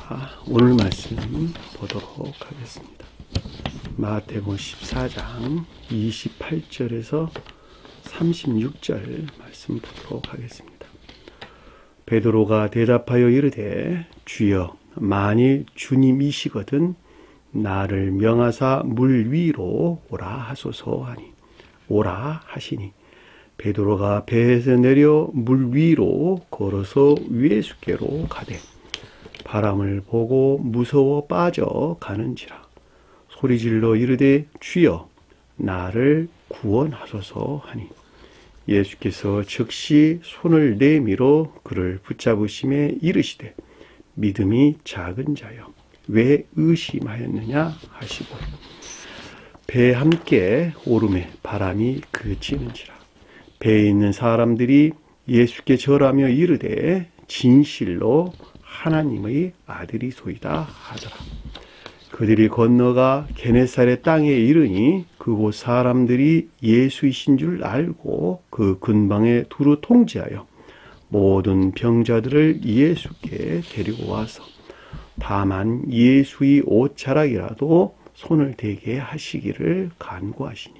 자, 오늘 말씀 보도록 하겠습니다. 마태복음 14장 28절에서 36절 말씀 보도록 하겠습니다. 베드로가 대답하여 이르되 주여 만일 주님이시거든 나를 명하사 물 위로 오라 하소서 하니 오라 하시니 베드로가 배에서 내려 물 위로 걸어서 예수께로 가되 바람을 보고 무서워 빠져 가는지라 소리질러 이르되 주여 나를 구원하소서 하니 예수께서 즉시 손을 내밀어 그를 붙잡으심에 이르시되 믿음이 작은 자여 왜 의심하였느냐 하시고 배에 함께 오름에 바람이 그치는지라 배에 있는 사람들이 예수께 절하며 이르되 진실로 하나님의 아들이소이다 하더라. 그들이 건너가 게네사렛 땅에 이르니 그곳 사람들이 예수이신 줄 알고 그 근방에 두루 통지하여 모든 병자들을 예수께 데리고 와서 다만 예수의 옷자락이라도 손을 대게 하시기를 간구하시니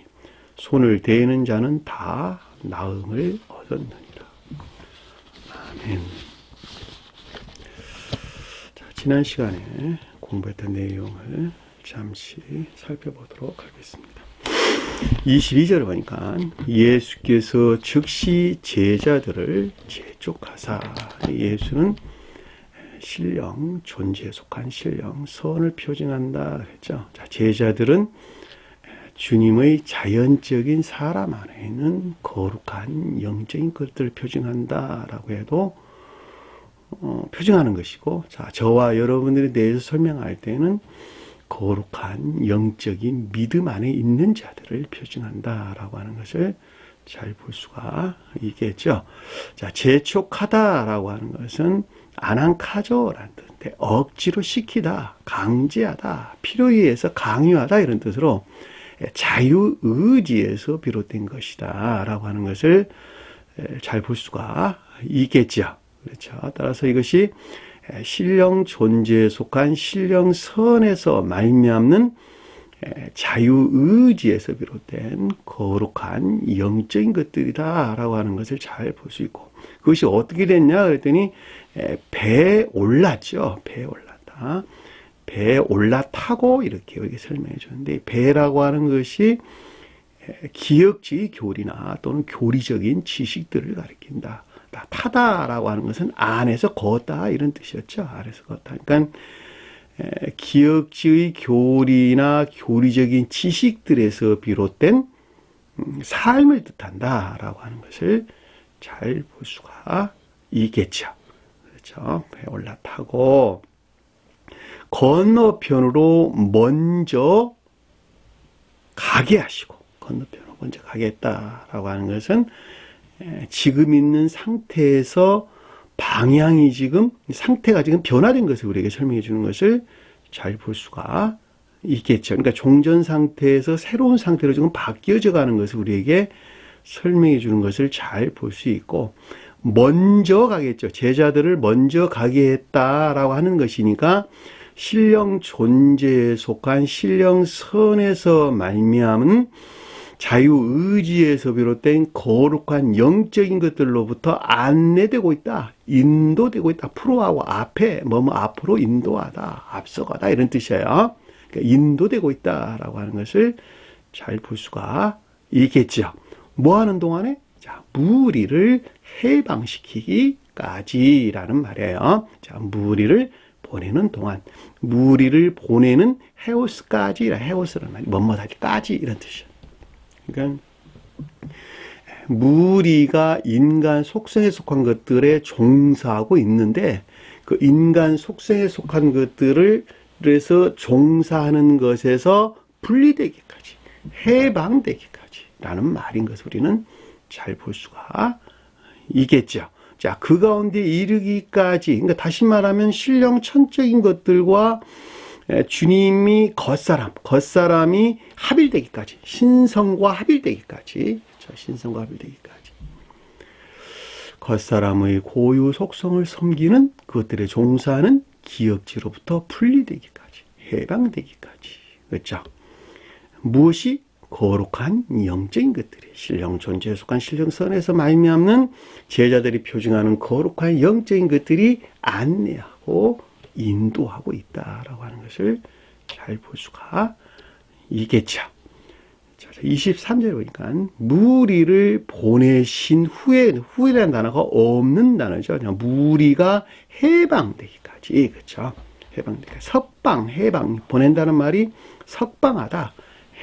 손을 대는 자는 다 나음을 얻었느니라. 아멘. 자, 지난 시간에 공부했던 내용을 잠시 살펴보도록 하겠습니다. 22절을 보니까 예수께서 즉시 제자들을 재촉하사 예수는 신령, 존재에 속한 신령, 선을 표징한다 그랬죠. 자, 제자들은 주님의 자연적인 사람 안에 있는 거룩한 영적인 것들을 표징한다라고 해도 표징하는 것이고, 자, 저와 여러분들에 대해서 설명할 때는 거룩한 영적인 믿음 안에 있는 자들을 표징한다라고 하는 것을 잘 볼 수가 있겠죠. 자, 재촉하다라고 하는 것은 아난카조라는 뜻인데 억지로 시키다, 강제하다, 필요에 의해서 강요하다 이런 뜻으로 자유의지에서 비롯된 것이다 라고 하는 것을 잘 볼 수가 있겠죠. 그렇죠. 따라서 이것이 신령 존재에 속한 신령 선에서 말미암는 자유의지에서 비롯된 거룩한 영적인 것들이다 라고 하는 것을 잘 볼 수 있고, 그것이 어떻게 됐냐 그랬더니 배에 올랐죠. 배에 올랐다. 배에 올라타고 이렇게 우리에게 설명해 주는데, 배라고 하는 것이 기역지의 교리나 또는 교리적인 지식들을 가리킨다. 타다라고 하는 것은 안에서 걷다 이런 뜻이었죠. 안에서 걷다. 그러니까 기역지의 교리나 교리적인 지식들에서 비롯된 삶을 뜻한다라고 하는 것을 잘 볼 수가 있겠죠. 그렇죠. 배에 올라타고 건너편으로 먼저 가게 하시고, 건너편으로 먼저 가겠다라고 하는 것은 지금 있는 상태에서 방향이 상태가 지금 변화된 것을 우리에게 설명해 주는 것을 잘 볼 수가 있겠죠. 그러니까 종전 상태에서 새로운 상태로 지금 바뀌어져 가는 것을 우리에게 설명해 주는 것을 잘 볼 수 있고, 먼저 가겠죠. 제자들을 먼저 가게 했다라고 하는 것이니까 신령 존재에 속한 신령 선에서 말미암은 자유의지에서 비롯된 거룩한 영적인 것들로부터 안내되고 있다, 인도되고 있다. 프로하고 앞에 앞으로 인도하다, 앞서가다 이런 뜻이에요. 그러니까 인도되고 있다라고 하는 것을 잘 볼 수가 있겠죠. 뭐 하는 동안에? 자, 무리를 해방시키기까지라는 말이에요. 자, 무리를 보내는 동안, 무리를 보내는 헤오스까지, 헤오스라는 말이 뭐뭐하기까지 이런 뜻이에요. 그러니까 무리가 인간 속성에 속한 것들에 종사하고 있는데, 그 인간 속성에 속한 것들을 그래서 종사하는 것에서 분리되기까지, 해방되기까지라는 말인 것을 우리는 잘 볼 수가 있겠죠. 자, 그 가운데 이르기까지, 그러니까 다시 말하면 신령 천적인 것들과 주님이 겉사람이 합일되기까지, 신성과 합일되기까지, 신성과 합일되기까지, 겉사람의 고유 속성을 섬기는 그것들에 종사하는 기억지로부터 분리되기까지, 해방되기까지. 그렇죠? 무엇이? 거룩한 영적인 것들이 신령 존재에 속한 신령선에서 말미암는 제자들이 표징하는 거룩한 영적인 것들이 안내하고 인도하고 있다라고 하는 것을 잘 볼 수가 있겠죠. 23절에 보니까 무리를 보내신 후에라는 단어가 없는 단어죠. 그냥 무리가 해방되기까지. 그렇죠? 해방되기까지. 석방, 해방. 보낸다는 말이 석방하다,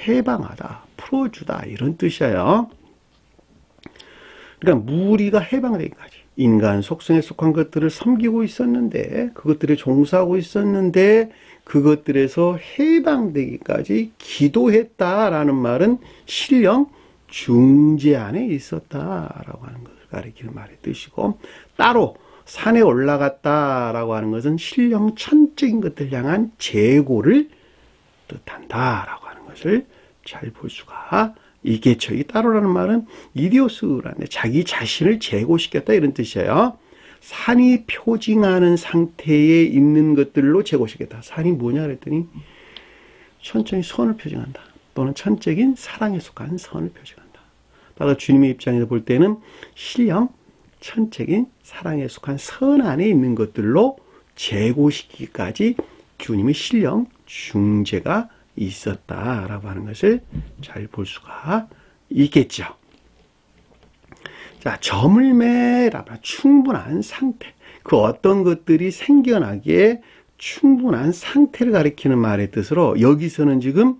해방하다, 풀어주다 이런 뜻이에요. 그러니까 무리가 해방되기까지. 인간 속성에 속한 것들을 섬기고 있었는데, 그것들을 종사하고 있었는데 그것들에서 해방되기까지 기도했다라는 말은 신령 중재 안에 있었다라고 하는 것을 가리키는 말의 뜻이고, 따로 산에 올라갔다라고 하는 것은 신령 천적인 것들 향한 재고를 뜻한다라고 하는 것을 잘 볼 수가 있겠죠. 이 따로라는 말은 이디오스라는 자기 자신을 재고시켰다 이런 뜻이에요. 산이 표징하는 상태에 있는 것들로 재고시켰다. 산이 뭐냐 그랬더니 천적인 선을 표징한다. 또는 천적인 사랑에 속한 선을 표징한다. 따라서 주님의 입장에서 볼 때는 신령 천적인 사랑에 속한 선 안에 있는 것들로 재고시키기까지 주님의 신령 중재가 있었다라고 하는 것을 잘 볼 수가 있겠죠. 자, 저물매라면 충분한 상태. 그 어떤 것들이 생겨나기에 충분한 상태를 가리키는 말의 뜻으로 여기서는 지금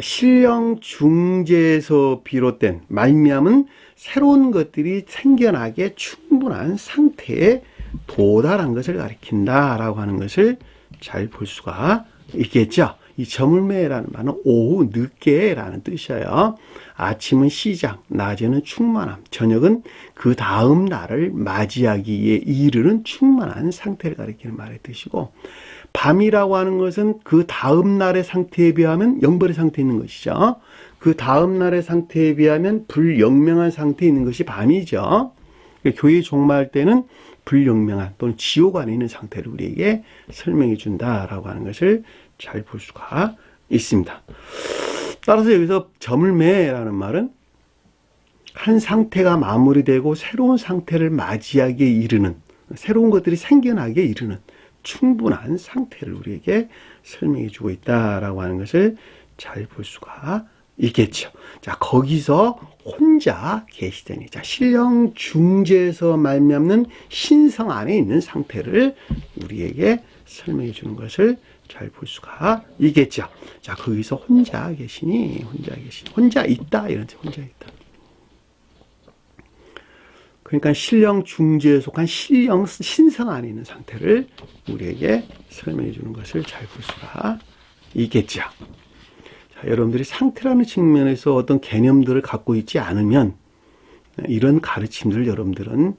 신령 중재에서 비롯된 말미암은 새로운 것들이 생겨나기에 충분한 상태에 도달한 것을 가리킨다라고 하는 것을 잘 볼 수가 있겠죠. 이 저물매라는 말은 오후 늦게라는 뜻이에요. 아침은 시작, 낮에는 충만함, 저녁은 그 다음 날을 맞이하기에 이르는 충만한 상태를 가리키는 말의 뜻이고, 밤이라고 하는 것은 그 다음 날의 상태에 비하면 영벌의 상태에 있는 것이죠. 그 다음 날의 상태에 비하면 불영명한 상태에 있는 것이 밤이죠. 교회 종말할 때는 불영명한 또는 지옥 안에 있는 상태를 우리에게 설명해 준다라고 하는 것을 잘 볼 수가 있습니다. 따라서 여기서 저물매라는 말은 한 상태가 마무리되고 새로운 상태를 맞이하기에 이르는, 새로운 것들이 생겨나기에 이르는 충분한 상태를 우리에게 설명해 주고 있다라고 하는 것을 잘 볼 수가 있겠죠. 자, 거기서 혼자 계시더니, 자, 신령 중재에서 말미암는 신성 안에 있는 상태를 우리에게 설명해 주는 것을 잘 볼 수가 있겠죠. 자, 거기서 혼자 계시니, 혼자 있다, 이런 뜻, 혼자 있다. 그러니까 신령 중재에 속한 신령 신성 안에 있는 상태를 우리에게 설명해 주는 것을 잘 볼 수가 있겠죠. 자, 여러분들이 상태라는 측면에서 어떤 개념들을 갖고 있지 않으면 이런 가르침들을 여러분들은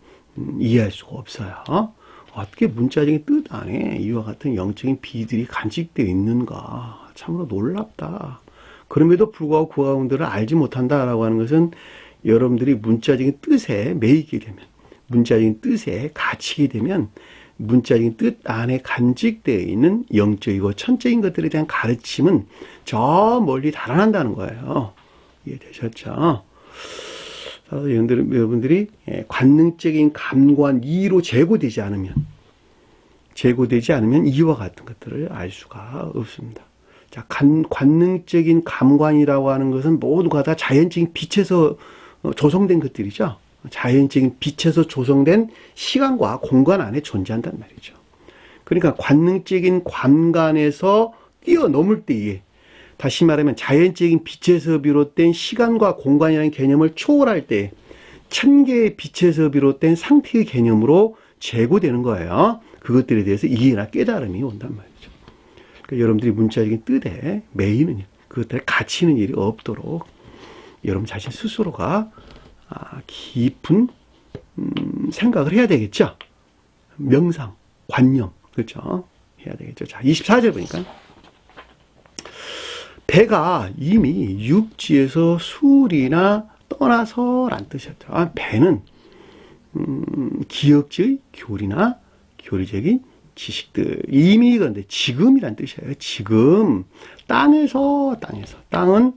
이해할 수가 없어요. 어떻게 문자적인 뜻 안에 이와 같은 영적인 비들이 간직되어 있는가, 참으로 놀랍다. 그럼에도 불구하고 그 가운데를 알지 못한다라고 하는 것은 여러분들이 문자적인 뜻에 매이게 되면, 문자적인 뜻에 갇히게 되면 문자적인 뜻 안에 간직되어 있는 영적이고 천적인 것들에 대한 가르침은 저 멀리 달아난다는 거예요. 이해되셨죠? 여러분들이 관능적인 감관 이로 제고되지 않으면 이와 같은 것들을 알 수가 없습니다. 자, 관능적인 감관이라고 하는 것은 모두가 다 자연적인 빛에서 조성된 것들이죠. 자연적인 빛에서 조성된 시간과 공간 안에 존재한단 말이죠. 그러니까 관능적인 감관에서 뛰어넘을 때에, 다시 말하면 자연적인 빛에서 비롯된 시간과 공간이라는 개념을 초월할 때 천개의 빛에서 비롯된 상태의 개념으로 제고되는 거예요. 그것들에 대해서 이해나 깨달음이 온단 말이죠. 그러니까 여러분들이 문자적인 뜻에 매이는 일, 그것들에 갇히는 일이 없도록 여러분 자신 스스로가 깊은 생각을 해야 되겠죠. 명상, 관념, 그렇죠? 해야 되겠죠. 자, 24절 보니까 배가 이미 육지에서 술이나 떠나서란 뜻이었죠. 배는 기역지의 교리나 교리적인 지식들. 이미 그런데 지금이란 뜻이에요. 지금. 땅에서. 땅은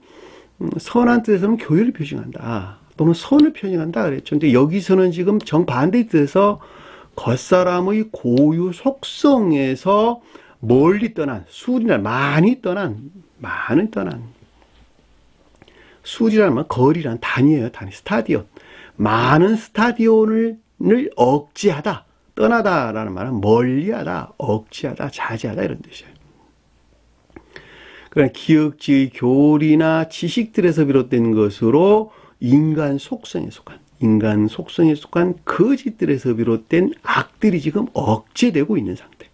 선한 뜻에서는 교회를 표징한다. 또는 선을 표징한다 그랬죠. 근데 여기서는 지금 정반대의 뜻에서 겉사람의 고유 속성에서 멀리 떠난, 술이나 많이 떠난, 술이라는 말 거리란 단위예요. 단위. 스타디온. 많은 스타디온을 억지하다. 떠나다라는 말은 멀리하다, 억지하다, 자제하다 이런 뜻이에요. 그러나 기억지, 교리나 지식들에서 비롯된 것으로 인간 속성에 속한 거짓들에서 비롯된 악들이 지금 억제되고 있는 상태.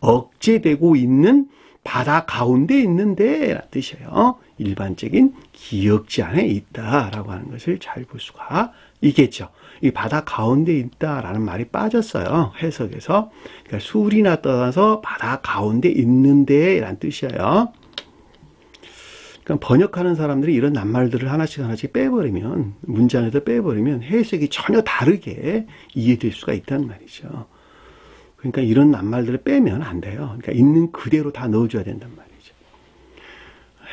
억제되고 있는 바다 가운데 있는데 라는 뜻이에요. 일반적인 기억지 안에 있다라고 하는 것을 잘 볼 수가 있겠죠. 이 바다 가운데 있다라는 말이 빠졌어요. 해석에서. 그러니까 술이나 떠나서 바다 가운데 있는데 라는 뜻이에요. 그러니까 번역하는 사람들이 이런 낱말들을 하나씩 빼버리면, 문제 안에서 빼버리면 해석이 전혀 다르게 이해될 수가 있다는 말이죠. 그러니까 이런 낱말들을 빼면 안 돼요. 그러니까 있는 그대로 다 넣어줘야 된단 말이죠.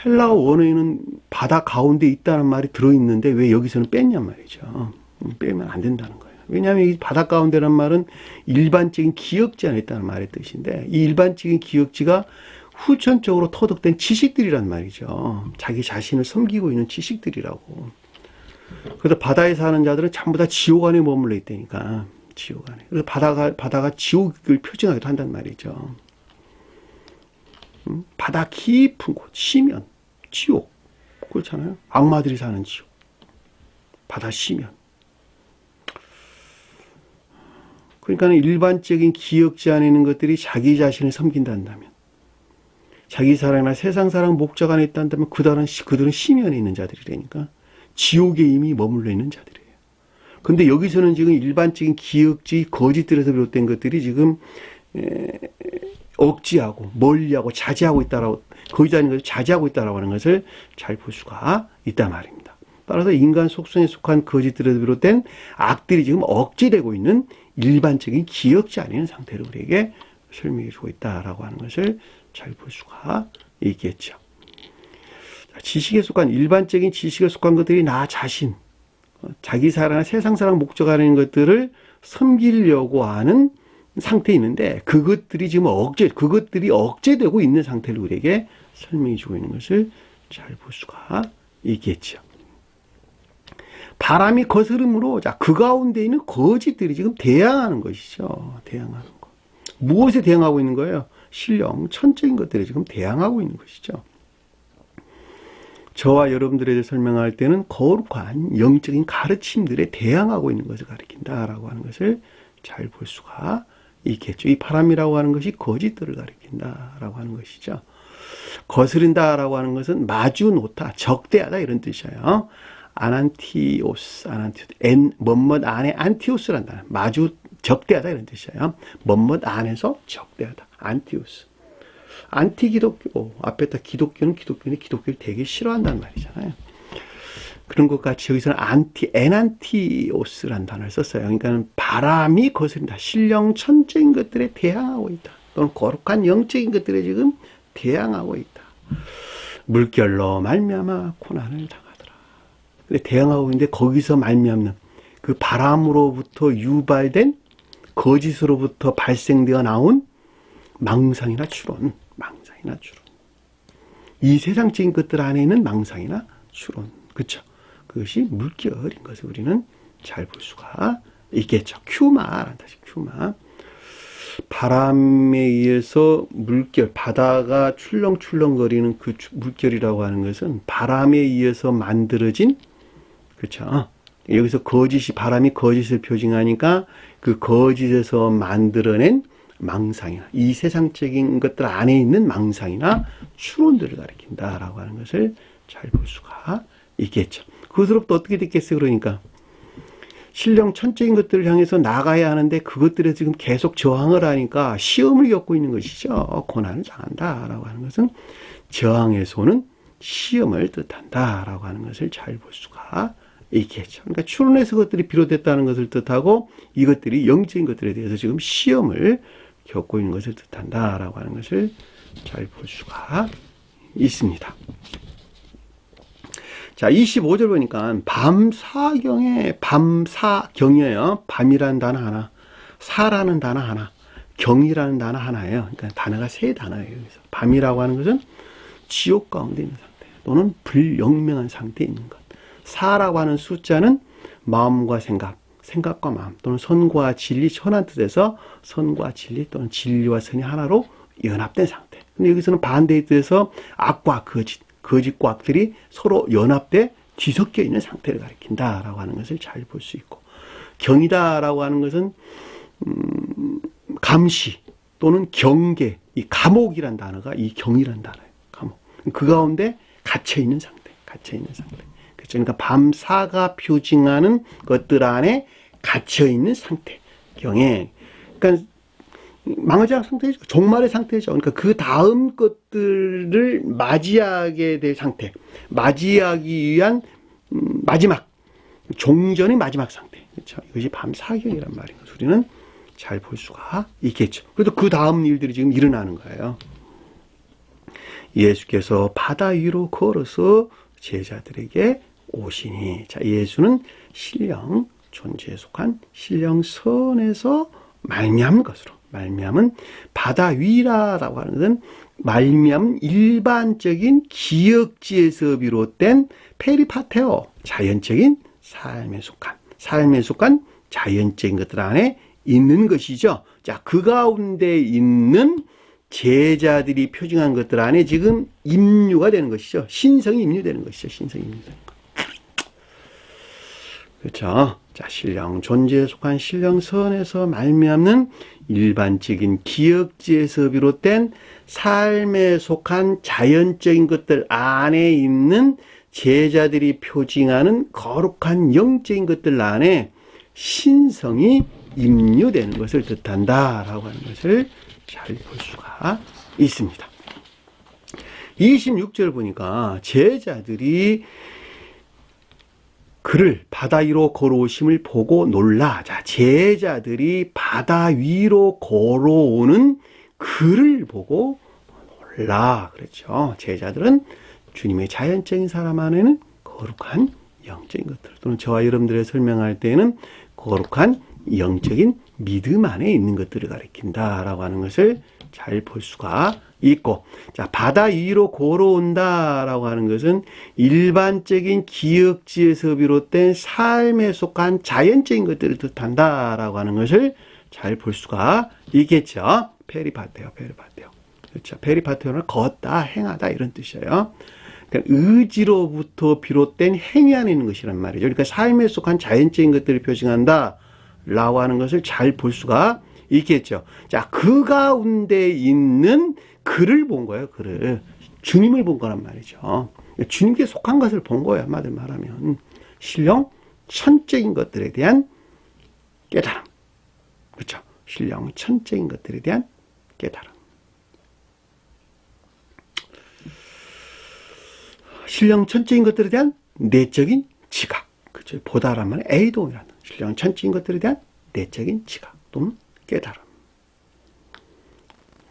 헬라어 원어에는 바다 가운데 있다는 말이 들어있는데 왜 여기서는 뺐냔 말이죠. 빼면 안 된다는 거예요. 왜냐하면 이 바다 가운데란 말은 일반적인 기억지 안에 있다는 말의 뜻인데 이 일반적인 기억지가 후천적으로 터득된 지식들이란 말이죠. 자기 자신을 섬기고 있는 지식들이라고. 그래서 바다에 사는 자들은 전부 다 지옥 안에 머물러 있다니까. 지옥 안에. 그래서 바다가 지옥을 표징하기도 한단 말이죠. 바다 깊은 곳, 심연, 지옥. 그렇잖아요. 악마들이 사는 지옥. 바다 심연. 그러니까 일반적인 기억지 안에 있는 것들이 자기 자신을 섬긴다면 자기 사랑이나 세상 사랑 목적 안에 있다면 그들은 심연에 있는 자들이라니까. 지옥에 이미 머물러 있는 자들이에요. 근데 여기서는 지금 일반적인 기억지, 거짓들에서 비롯된 것들이 지금 억지하고 멀리하고 자제하고 있다라고, 거짓 아닌 것을 자제하고 있다라고 하는 것을 잘 볼 수가 있단 말입니다. 따라서 인간 속성에 속한 거짓들에서 비롯된 악들이 지금 억제되고 있는 일반적인 기억지 아닌 상태를 우리에게 설명해 주고 있다라고 하는 것을 잘 볼 수가 있겠죠. 지식에 속한, 일반적인 지식에 속한 것들이 나 자신, 자기 사랑이나 세상 사랑 목적 하는 것들을 섬기려고 하는 상태에 있는데 그것들이 지금 그것들이 억제되고 있는 상태를 우리에게 설명해 주고 있는 것을 잘 볼 수가 있겠죠. 바람이 거스름으로 그 가운데 있는 거짓들이 지금 대항하는 것이죠. 대항하는 것. 무엇에 대항하고 있는 거예요? 신령, 천적인 것들이 지금 대항하고 있는 것이죠. 저와 여러분들에게 설명할 때는 거룩한 영적인 가르침들에 대항하고 있는 것을 가리킨다라고 하는 것을 잘 볼 수가 있겠죠. 이 바람이라고 하는 것이 거짓들을 가리킨다라고 하는 것이죠. 거스른다라고 하는 것은 마주 놓다, 적대하다 이런 뜻이에요. 아난티오스, 뭐뭇 안에 안티오스란다. 마주 적대하다 이런 뜻이에요. 뭐뭇 안에서 적대하다. 안티오스. 안티기독교, 앞에다 기독교는 기독교를 되게 싫어한다는 말이잖아요. 그런 것 같이 여기서는 에난티오스라는 단어를 썼어요. 그러니까 바람이 거스른다. 신령 천적인 것들에 대항하고 있다. 또는 거룩한 영적인 것들에 지금 대항하고 있다. 물결로 말미암아 고난을 당하더라. 근데 대항하고 있는데 거기서 말미암는 그 바람으로부터 유발된 거짓으로부터 발생되어 나온 망상이나 추론. 이 세상적인 것들 안에 있는 망상이나 추론. 그렇죠? 그것이 물결인 것을 우리는 잘 볼 수가 있겠죠. 큐마라는 뜻이 큐마. 바람에 의해서 물결, 바다가 출렁출렁거리는 그 물결이라고 하는 것은 바람에 의해서 만들어진, 그렇죠? 여기서 바람이 거짓을 표징하니까 그 거짓에서 만들어낸 망상이나 이 세상적인 것들 안에 있는 망상이나 추론들을 가리킨다라고 하는 것을 잘 볼 수가 있겠죠. 그것으로부터 어떻게 됐겠어요? 그러니까 신령 천적인 것들을 향해서 나가야 하는데 그것들에 지금 계속 저항을 하니까 시험을 겪고 있는 것이죠. 고난을 당한다라고 하는 것은 저항에서는 시험을 뜻한다라고 하는 것을 잘 볼 수가 있겠죠. 그러니까 추론에서 그것들이 비롯됐다는 것을 뜻하고 이것들이 영적인 것들에 대해서 지금 시험을 겪고 있는 것을 뜻한다라고 하는 것을 잘 볼 수가 있습니다. 자, 25절 보니까 밤사경이에요. 밤이라는 단어 하나, 사라는 단어 하나, 경이라는 단어 하나예요. 그러니까 단어가 세 단어예요. 그래서 밤이라고 하는 것은 지옥 가운데 있는 상태 또는 불영명한 상태에 있는 것. 사라고 하는 숫자는 마음과 생각과 마음 또는 선과 진리, 선한 뜻에서 선과 진리 또는 진리와 선이 하나로 연합된 상태. 근데 여기서는 반대의 뜻에서 악과 거짓과 악들이 서로 연합돼 뒤섞여 있는 상태를 가리킨다라고 하는 것을 잘 볼 수 있고, 경이다라고 하는 것은 감시 또는 경계, 이 감옥이란 단어가 이 경이란 단어예요. 감옥. 그 가운데 갇혀 있는 상태. 그렇죠. 그러니까 밤사가 표징하는 것들 안에 갇혀 있는 상태. 경에. 그러니까 망하지 상태죠. 종말의 상태죠. 그러니까 그 다음 것들을 맞이하게 될 상태. 맞이하기 위한 마지막, 종전의 마지막 상태. 그렇죠. 이것이 밤사경이란 말인 것을 우리는 잘 볼 수가 있겠죠. 그래도 그 다음 일들이 지금 일어나는 거예요. 예수께서 바다 위로 걸어서 제자들에게 오시니. 자, 예수는 신령 존재에 속한 신령선에서 말미암은 것으로. 말미암은 바다 위라라고 하는 것은 말미암은 일반적인 기역지에서 비롯된 페리파테오, 자연적인 삶에 속한 자연적인 것들 안에 있는 것이죠. 자, 그 가운데 있는 제자들이 표징한 것들 안에 지금 임류가 되는 것이죠. 신성이 임류되는 것이죠. 신성이 임류되는 것. 그렇죠. 자, 신령 존재에 속한 신령선에서 말미암는 일반적인 기역지에서 비롯된 삶에 속한 자연적인 것들 안에 있는 제자들이 표징하는 거룩한 영적인 것들 안에 신성이 임류되는 것을 뜻한다라고 하는 것을 잘 볼 수가 있습니다. 26절 보니까 제자들이 그를 바다 위로 걸어오심을 보고 놀라. 자, 제자들이 바다 위로 걸어오는 그를 보고 놀라. 그렇죠. 제자들은 주님의 자연적인 사람 안에는 거룩한 영적인 것들, 또는 저와 여러분들의 설명할 때는 거룩한 영적인 믿음 안에 있는 것들을 가리킨다라고 하는 것을 잘 볼 수가 있고, 자, 바다 위로 걸어온다라고 하는 것은 일반적인 기역지에서 비롯된 삶에 속한 자연적인 것들을 뜻한다라고 하는 것을 잘 볼 수가 있겠죠. 페리파테오. 그렇죠. 페리파테오는 걷다, 행하다 이런 뜻이에요. 그러니까 의지로부터 비롯된 행위 안에 있는 것이란 말이죠. 그러니까 삶에 속한 자연적인 것들을 표징한다 라고 하는 것을 잘 볼 수가 있겠죠. 자, 그 가운데 있는 그를 본 거예요. 그를. 주님을 본 거란 말이죠. 주님께 속한 것을 본 거예요. 한마디로 말하면. 신령 천적인 것들에 대한 깨달음. 그렇죠. 신령 천적인 것들에 대한 깨달음. 신령 천적인 것들에 대한 내적인 지각. 그렇죠. 보다란 말은 에이동이라는 신령 천적인 것들에 대한 내적인 지각 또는 깨달음.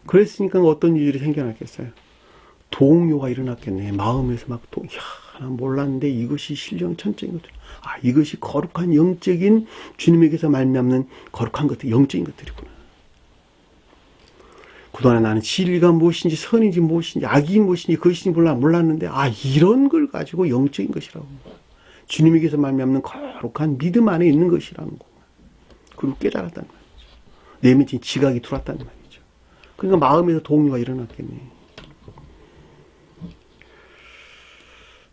그랬으니까 어떤 일들이 생겨났겠어요? 동요가 일어났겠네. 마음에서 막 나 몰랐는데 이것이 신령 천적인 것들. 아, 이것이 거룩한 영적인 주님에게서 말미암는 거룩한 것들, 영적인 것들이구나. 그동안에 나는 진리가 무엇인지 선인지 무엇인지 악이 무엇인지 그것인지 몰랐는데 이런 걸 가지고 영적인 것이라고. 주님에게서 말미암는 거룩한 믿음 안에 있는 것이라는 거. 그리고 깨달았다는 말이죠. 내면에 지각이 들어왔다는 말이죠. 그러니까 마음에서 동요가 일어났겠네.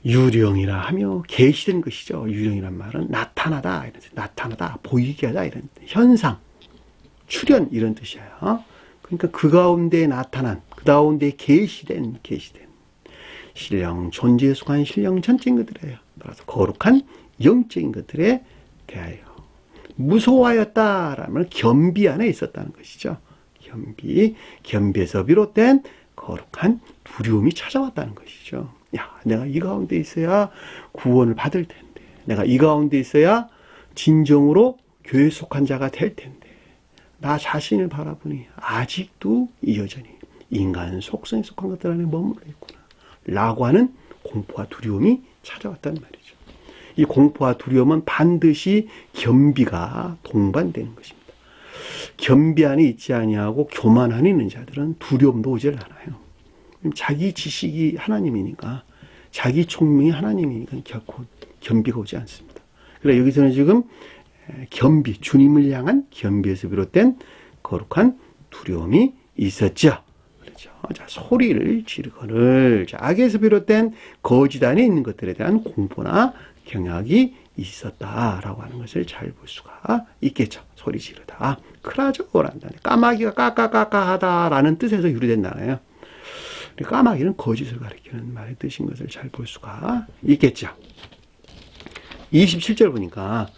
유령이라 하며 계시된 것이죠. 유령이란 말은 나타나다, 이런 뜻. 나타나다, 보이게 하다 이런 뜻. 현상, 출현 이런 뜻이에요. 그러니까 그 가운데 나타난, 그 가운데 계시된 신령 존재에 속한 신령 전적인 것들이에요. 따라서 거룩한 영적인 것들에 대하여 무서워하였다라면 겸비 안에 있었다는 것이죠. 겸비에서 비롯된 거룩한 두려움이 찾아왔다는 것이죠. 야, 내가 이 가운데 있어야 구원을 받을 텐데, 내가 이 가운데 있어야 진정으로 교회에 속한 자가 될 텐데, 나 자신을 바라보니 아직도 여전히 인간 속성에 속한 것들 안에 머물러 있구나 라고 하는 공포와 두려움이 찾아왔단 말이죠. 이 공포와 두려움은 반드시 겸비가 동반되는 것입니다. 겸비 안에 있지 아니하고 교만 안에 있는 자들은 두려움도 오질 않아요. 자기 지식이 하나님이니까, 자기 총명이 하나님이니까 결코 겸비가 오지 않습니다. 그러나 여기서는 지금 겸비, 주님을 향한 겸비에서 비롯된 거룩한 두려움이 있었죠. 그렇죠. 자, 소리를 지르거늘, 자, 악에서 비롯된 거짓 안에 있는 것들에 대한 공포나 경악이 있었다라고 하는 것을 잘 볼 수가 있겠죠. 소리 지르다, 크라저란다, 까마귀가 까까까까 하다라는 뜻에서 유래된 단어예요. 까마귀는 거짓을 가리키는 말의 뜻인 것을 잘 볼 수가 있겠죠. 27절 보니까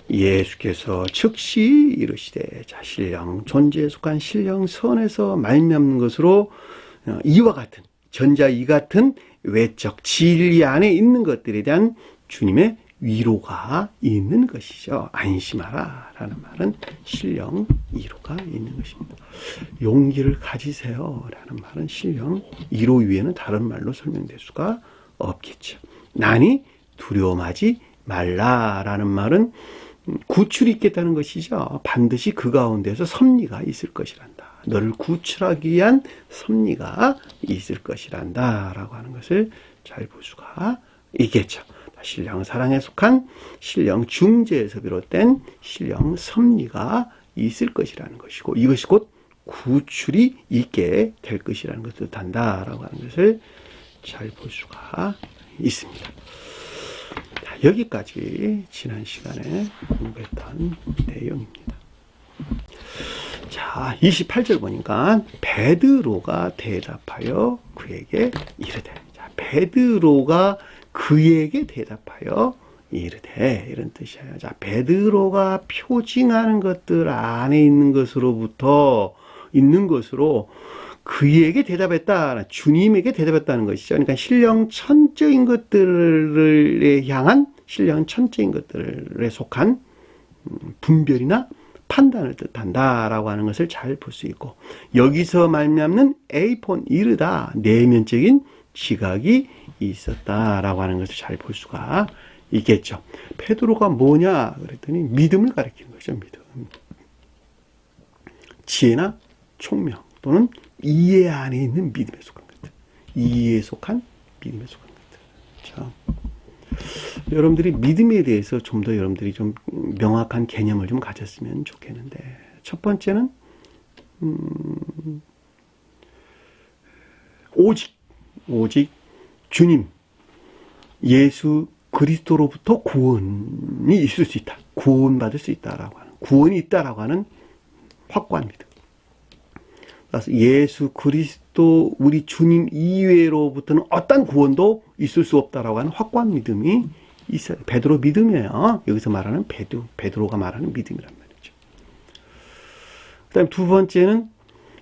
예수께서 즉시 이르시되 자 신령 존재에 속한 신령 선에서 말미암는 것으로 이와 같은 전자 이 같은 외적 진리 안에 있는 것들에 대한 주님의 위로가 있는 것이죠. 안심하라 라는 말은 신령 위로가 있는 것입니다. 용기를 가지세요 라는 말은 신령 위로 위에는 다른 말로 설명될 수가 없겠죠. 나니 두려움하지 말라라는 말은 구출이 있겠다는 것이죠. 반드시 그 가운데서 섭리가 있을 것이란다. 너를 구출하기 위한 섭리가 있을 것이란다 라고 하는 것을 잘 볼 수가 있겠죠. 신령 사랑에 속한 신령 중재에서 비롯된 신령 섭리가 있을 것이라는 것이고 이것이 곧 구출이 있게 될 것이라는 것을 뜻한다라고 하는 것을 잘 볼 수가 있습니다. 자, 여기까지 지난 시간에 공부했던 내용입니다. 자, 28절 보니까 베드로가 대답하여 그에게 이르되, 자, 베드로가 그에게 대답하여 이르되 이런 뜻이에요. 자, 베드로가 표징하는 것들 안에 있는 것으로 그에게 대답했다. 주님에게 대답했다는 것이죠. 그러니까 신령 천적인 것들을 향한 신령 천적인 것들에 속한 분별이나 판단을 뜻한다라고 하는 것을 잘 볼 수 있고 여기서 말미암는 에이폰 이르다 내면적인 지각이 있었다라고 하는 것을 잘 볼 수가 있겠죠. 베드로가 뭐냐 그랬더니 믿음을 가리키는 거죠. 믿음. 지혜나 총명 또는 이해 안에 있는 믿음에 속한 것들. 이해에 속한 믿음에 속한 것들. 그렇죠. 여러분들이 믿음에 대해서 좀 더 여러분들이 좀 명확한 개념을 좀 가졌으면 좋겠는데 첫 번째는 오직 주님 예수 그리스도로부터 구원이 있을 수 있다. 구원받을 수 있다라고 하는 구원이 있다라고 하는 확고한 믿음. 그래서 예수 그리스도 우리 주님 이외로부터는 어떤 구원도 있을 수 없다라고 하는 확고한 믿음이 있어요. 베드로 믿음이에요. 여기서 말하는 베드로가 말하는 믿음이란 말이죠. 그다음 두 번째는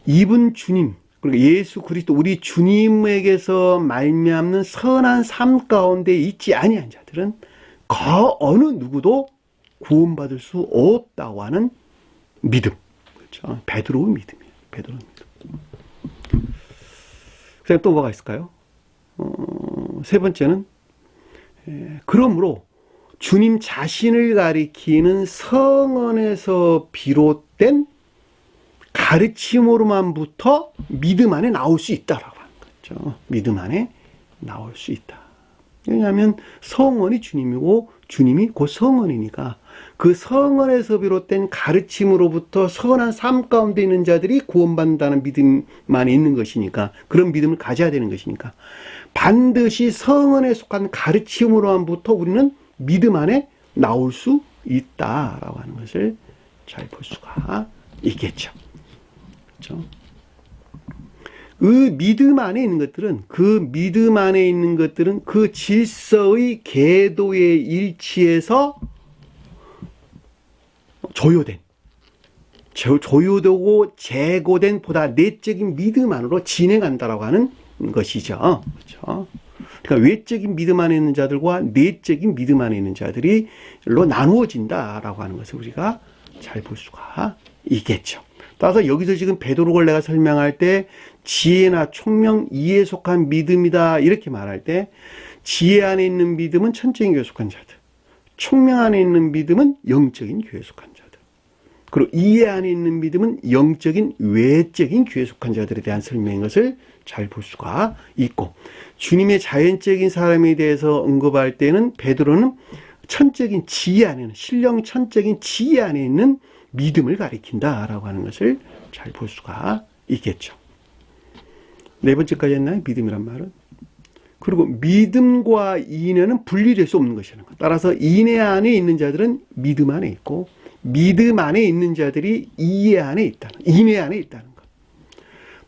이분 주님 그러니까 예수 그리스도 우리 주님에게서 말미암는 선한 삶 가운데 있지 아니한 자들은 그 어느 누구도 구원받을 수 없다고 하는 믿음. 그렇죠. 베드로의 믿음이에요. 베드로의 믿음. 그다음 또 뭐가 있을까요? 세 번째는 그러므로 주님 자신을 가리키는 성언에서 비롯된 가르침으로만부터 믿음 안에 나올 수 있다라고 하는 거죠. 믿음 안에 나올 수 있다. 왜냐하면 성언이 주님이고 주님이 곧 성언이니까 그 성언에서 비롯된 가르침으로부터 선한 삶 가운데 있는 자들이 구원받는다는 믿음 안에 있는 것이니까 그런 믿음을 가져야 되는 것이니까 반드시 성언에 속한 가르침으로만부터 우리는 믿음 안에 나올 수 있다라고 하는 것을 잘 볼 수가 있겠죠. 그렇죠? 그 믿음 안에 있는 것들은 그 질서의 계도의 일치에서 조요되고 재고된 보다 내적인 믿음 안으로 진행한다라고 하는 것이죠. 그렇죠? 그러니까 외적인 믿음 안에 있는 자들과 내적인 믿음 안에 있는 자들이로 나누어진다라고 하는 것을 우리가 잘 볼 수가 있겠죠. 따라서 여기서 지금 베드로를 내가 설명할 때 지혜나 총명, 이해에 속한 믿음이다 이렇게 말할 때 지혜 안에 있는 믿음은 천적인 교회에 속한 자들, 총명 안에 있는 믿음은 영적인 교회에 속한 자들, 그리고 이해 안에 있는 믿음은 영적인 외적인 교회에 속한 자들에 대한 설명인 것을 잘 볼 수가 있고, 주님의 자연적인 사람에 대해서 언급할 때는 베드로는 천적인 지혜 안에 있는, 신령 천적인 지혜 안에 있는 믿음을 가리킨다라고 하는 것을 잘 볼 수가 있겠죠. 네 번째까지 했나요? 믿음이란 말은. 그리고 믿음과 인내는 분리될 수 없는 것이라는 것. 따라서 인내 안에 있는 자들은 믿음 안에 있고, 믿음 안에 있는 자들이 인내 안에 있다는 것.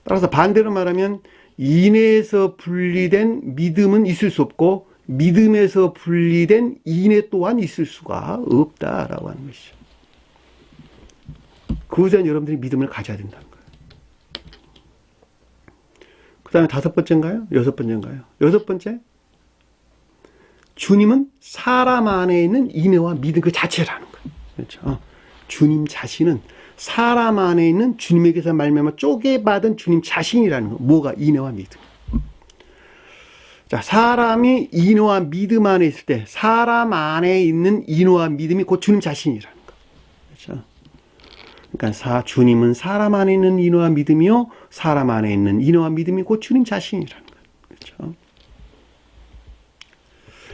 따라서 반대로 말하면 인내에서 분리된 믿음은 있을 수 없고, 믿음에서 분리된 인내 또한 있을 수가 없다라고 하는 것이죠. 그것은 여러분들이 믿음을 가져야 된다는 거예요. 그 다음에 다섯 번째인가요? 여섯 번째인가요? 여섯 번째, 주님은 사람 안에 있는 인내와 믿음 그 자체라는 거예요. 그렇죠? 주님 자신은 사람 안에 있는 주님에게서 말미암아 쪼개받은 주님 자신이라는 거. 뭐가? 인내와 믿음. 자, 사람이 인내와 믿음 안에 있을 때 사람 안에 있는 인내와 믿음이 곧 주님 자신이라는 거. 그렇죠? 그러니까 주님은 사람 안에 있는 인내와 믿음이요, 사람 안에 있는 인내와 믿음이 곧 주님 자신이라는 거예요. 그렇죠?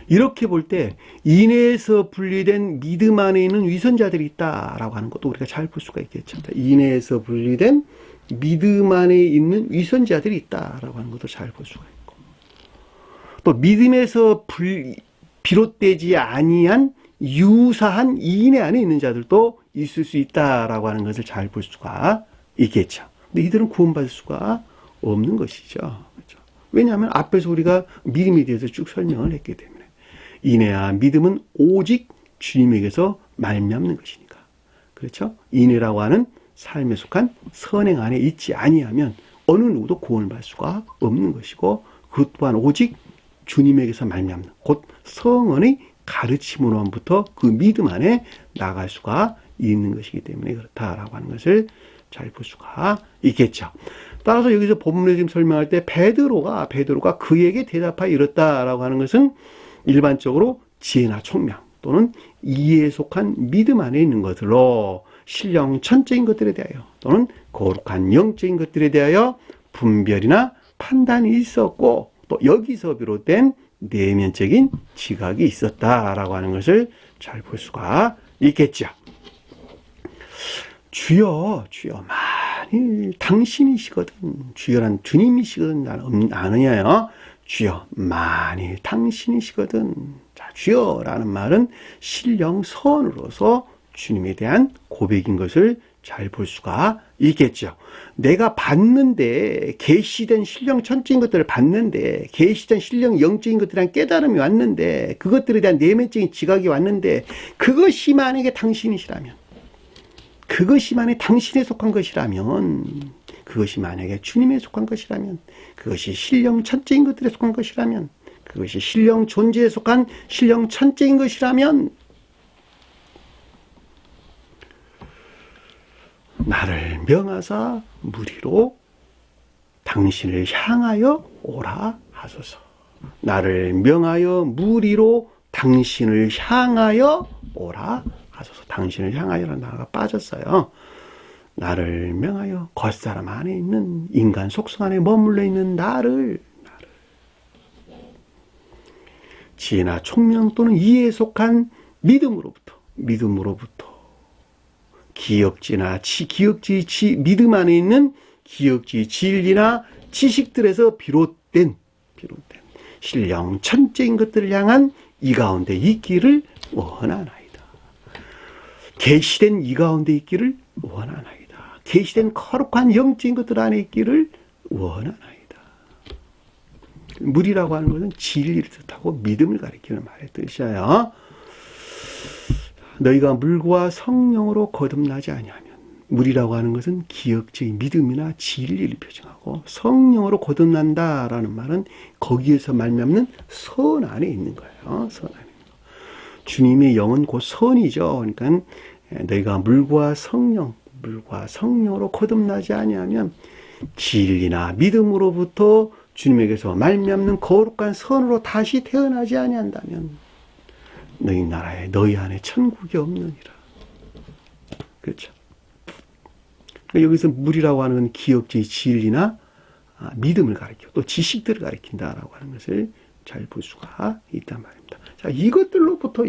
이렇게 볼 때 인내에서 분리된 믿음 안에 있는 위선자들이 있다라고 하는 것도 우리가 잘 볼 수가 있겠죠. 인내에서 분리된 믿음 안에 있는 위선자들이 있다라고 하는 것도 잘 볼 수가 있고, 또 믿음에서 비롯되지 아니한 유사한 인내 안에 있는 자들도 있을 수 있다라고 하는 것을 잘 볼 수가 있겠죠. 근데 이들은 구원받을 수가 없는 것이죠. 그렇죠? 왜냐하면 앞에서 우리가 믿음에 대해서 쭉 설명을 했기 때문에. 인내와 믿음은 오직 주님에게서 말미암는 것이니까. 그렇죠? 인내라고 하는 삶에 속한 선행 안에 있지 아니하면 어느 누구도 구원을 받을 수가 없는 것이고, 그것 또한 오직 주님에게서 말미암는, 곧 성언의 가르침으로부터 그 믿음 안에 나갈 수가 있는 것이기 때문에 그렇다라고 하는 것을 잘 볼 수가 있겠죠. 따라서 여기서 본문에 지금 설명할 때 베드로가 그에게 대답하여 이렇다라고 하는 것은 일반적으로 지혜나 총명 또는 이해에 속한 믿음 안에 있는 것들로 신령 천적인 것들에 대하여 또는 거룩한 영적인 것들에 대하여 분별이나 판단이 있었고, 또 여기서 비롯된 내면적인 지각이 있었다라고 하는 것을 잘 볼 수가 있겠죠. 주여, 주여, 만일 당신이시거든, 주여란 주님이시거든 아느냐요? 주여, 만일 당신이시거든. 자, 주여라는 말은 신령선으로서 주님에 대한 고백인 것을 잘 볼 수가 있겠죠. 내가 봤는데, 계시된 신령 천적인 것들을 봤는데, 계시된 신령 영적인 것들에 대한 깨달음이 왔는데, 그것들에 대한 내면적인 지각이 왔는데, 그것이 만약에 당신이시라면, 그것이 만약에 당신에 속한 것이라면, 그것이 만약에 주님에 속한 것이라면, 그것이 신령 천적인 것들에 속한 것이라면, 그것이 신령 존재에 속한 신령 천적인 것이라면, 나를 명하사 무리로 당신을 향하여 오라 하소서. 나를 명하여 무리로 당신을 향하여 오라 하소서. 당신을 향하여라는 단어가 빠졌어요. 나를 명하여, 겉사람 안에 있는 인간 속성 안에 머물러 있는 나를 지혜나 총명 또는 이해에 속한 믿음으로부터 믿음 안에 있는 기억지, 진리나 지식들에서 비롯된 신령 천적인 것들을 향한 이 가운데 있기를 원하나이다. 계시된 이 가운데 있기를 원하나이다. 계시된 거룩한 영적인 것들 안에 있기를 원하나이다. 물이라고 하는 것은 진리를 뜻하고 믿음을 가리키는 말의 뜻이에요. 너희가 물과 성령으로 거듭나지 아니하면, 물이라고 하는 것은 기억적인 믿음이나 진리를 표정하고, 성령으로 거듭난다라는 말은 거기에서 말미암는 선 안에 있는 거예요. 선 안에 있는 거. 주님의 영은 곧 선이죠. 그러니까 너희가 물과 성령, 물과 성령으로 거듭나지 아니하면 진리나 믿음으로부터 주님에게서 말미암는 거룩한 선으로 다시 태어나지 아니한다면 너희 나라에 너희 안에 천국이 없느니라. 그렇죠. 여기서 물이라고 하는 건 기억지 진리나 믿음을 가리켜 또 지식들을 가리킨다라고 하는 것을 잘 볼 수가 있단 말입니다. 자, 이것들로부터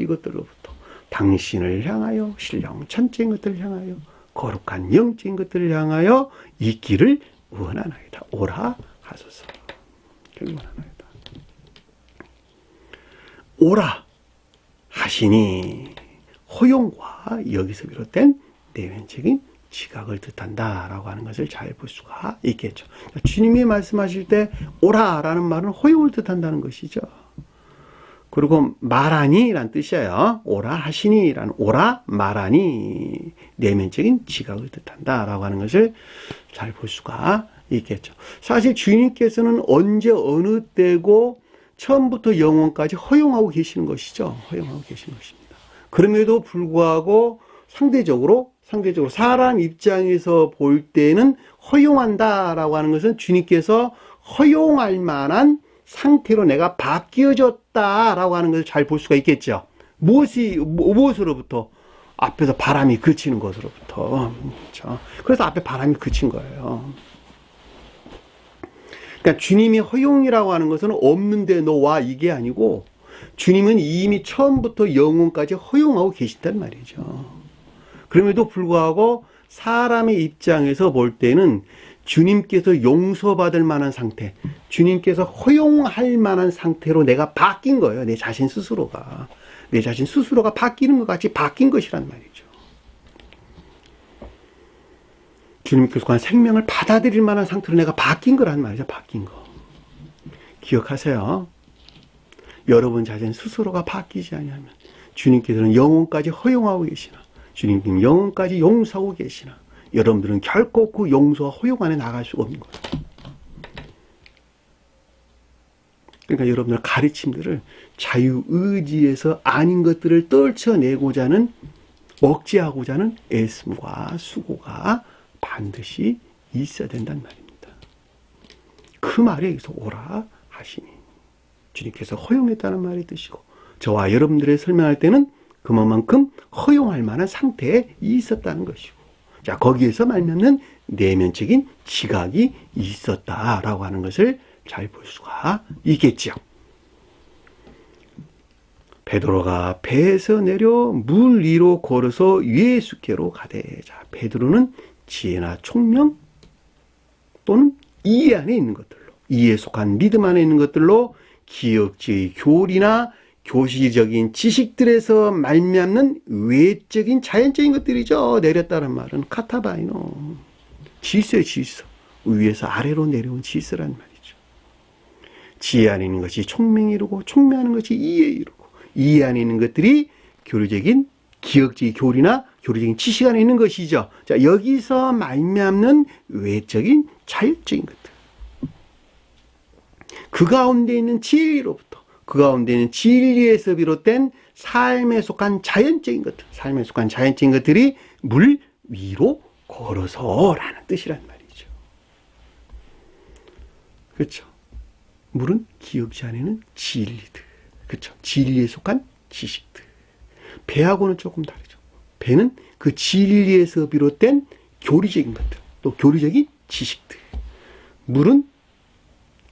당신을 향하여 신령 천체인 것들을 향하여 거룩한 영적인 것들을 향하여 이 길을 원하나이다. 오라 하소서. 원하나이다. 오라 하시니 허용과 여기서 비롯된 내면적인 지각을 뜻한다라고 하는 것을 잘 볼 수가 있겠죠. 주님이 말씀하실 때 오라라는 말은 허용을 뜻한다는 것이죠. 그리고 말하니라는 뜻이에요. 오라 하시니라는 오라 말하니 내면적인 지각을 뜻한다라고 하는 것을 잘 볼 수가 있겠죠. 사실 주님께서는 언제 어느 때고 처음부터 영원까지 허용하고 계시는 것이죠. 허용하고 계시는 것입니다. 그럼에도 불구하고 상대적으로 사람 입장에서 볼 때는 허용한다라고 하는 것은 주님께서 허용할 만한 상태로 내가 바뀌어졌다라고 하는 것을 잘 볼 수가 있겠죠. 무엇으로부터? 앞에서 바람이 그치는 것으로부터. 그렇죠. 그래서 앞에 바람이 그친 거예요. 그러니까 주님이 허용이라고 하는 것은 없는데 너와 이게 아니고 주님은 이미 처음부터 영원까지 허용하고 계신단 말이죠. 그럼에도 불구하고 사람의 입장에서 볼 때는 주님께서 용서받을 만한 상태, 주님께서 허용할 만한 상태로 내가 바뀐 거예요. 내 자신 스스로가 바뀌는 것 같이 바뀐 것이란 말이죠. 주님께서 생명을 받아들일 만한 상태로 내가 바뀐 거란 말이죠. 바뀐 거. 기억하세요. 여러분 자신 스스로가 바뀌지 않으면 주님께서는 영혼까지 허용하고 계시나, 주님께서는 영혼까지 용서하고 계시나, 여러분들은 결코 그 용서와 허용 안에 나갈 수가 없는 거예요. 그러니까 여러분들 가르침들을 자유의지에서 아닌 것들을 떨쳐내고자 하는, 억제하고자 하는 애씀과 수고가 반드시 있어야 된다는 말입니다. 그 말이 여기서 오라 하시니 주님께서 허용했다는 말이 뜻이고, 저와 여러분들의 설명할 때는 그만큼 허용할 만한 상태에 있었다는 것이고, 자, 거기에서 말미암는 내면적인 지각이 있었다라고 하는 것을 잘 볼 수가 있겠지요. 베드로가 배에서 내려 물 위로 걸어서 예수께로 가되, 자, 베드로는 지혜나 총명 또는 이해 안에 있는 것들로, 이해에 속한 믿음 안에 있는 것들로 기억지의 교리나 교시적인 지식들에서 말미암는 외적인 자연적인 것들이죠. 내렸다는 말은 카타바이노, 질서의 질서, 위에서 아래로 내려온 질서란 말이죠. 지혜 안에 있는 것이 총명에 이르고, 총명하는 것이 이해에 이르고, 이해 안에 있는 것들이 교리적인 기억적인 교리나 교리적인 지식 안에 있는 것이죠. 자, 여기서 말미암는 외적인 자율적인 것들, 그 가운데 있는 진리로부터, 그 가운데 있는 진리에서 비롯된 삶에 속한 자연적인 것들, 삶에 속한 자연적인 것들이 물 위로 걸어서라는 뜻이란 말이죠. 그렇죠. 물은 기억지 안에는 진리들, 그렇죠. 진리에 속한 지식들. 배하고는 조금 다르죠. 배는 그 진리에서 비롯된 교리적인 것들, 또 교리적인 지식들. 물은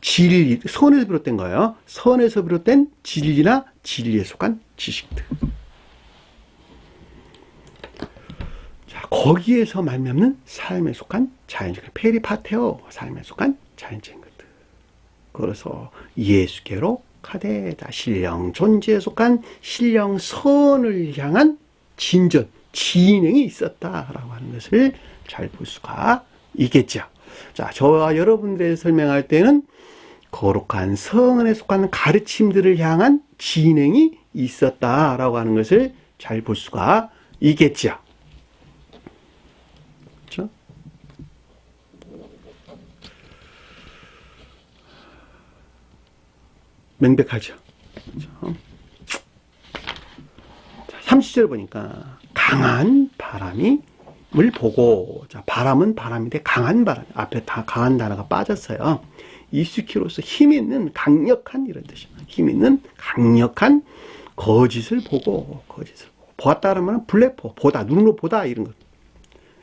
진리, 선에서 비롯된 거예요. 선에서 비롯된 진리나 진리에 속한 지식들. 자, 거기에서 말미암는 삶에 속한 자연적인 페리파테오, 삶에 속한 자연적인 것들. 그래서 예수께로 가되다, 신령 존재에 속한 신령 선을 향한 진전, 진행이 있었다라고 하는 것을 잘 볼 수가 있겠죠. 자, 저와 여러분들의 설명할 때는 거룩한 성은에 속한 가르침들을 향한 진행이 있었다라고 하는 것을 잘 볼 수가 있겠죠. 그렇죠? 명백하죠. 그렇죠? 30절 보니까 강한 바람이 보고, 자, 바람은 바람인데 강한 바람. 앞에 다 강한 단어가 빠졌어요. 이스키로서 힘 있는 강력한 이런 뜻입니다. 힘 있는 강력한 거짓을 보고, 보았다는 말은 블레포, 보다, 눈으로 보다 이런 것.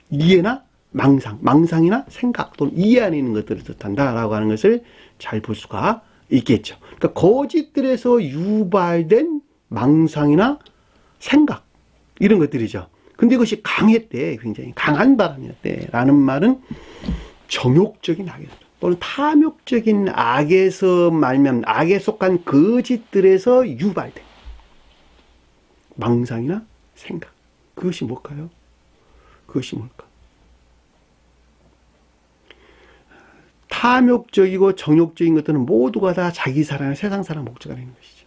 이해나 망상이나 생각 또는 이해 안에 있는 것들을 뜻한다라고 하는 것을 잘 볼 수가 있겠죠. 그러니까 거짓들에서 유발된 망상이나 생각 이런 것들이죠. 근데 이것이 강했대, 굉장히 강한 바람이었대 라는 말은 정욕적인 악에서 또는 탐욕적인 악에서 말면 악에 속한 거짓들에서 유발된 망상이나 생각. 그것이 뭘까요? 그것이 뭘까? 탐욕적이고 정욕적인 것들은 모두가 다 자기 사랑이나 세상 사랑 목적이 있는 것이죠.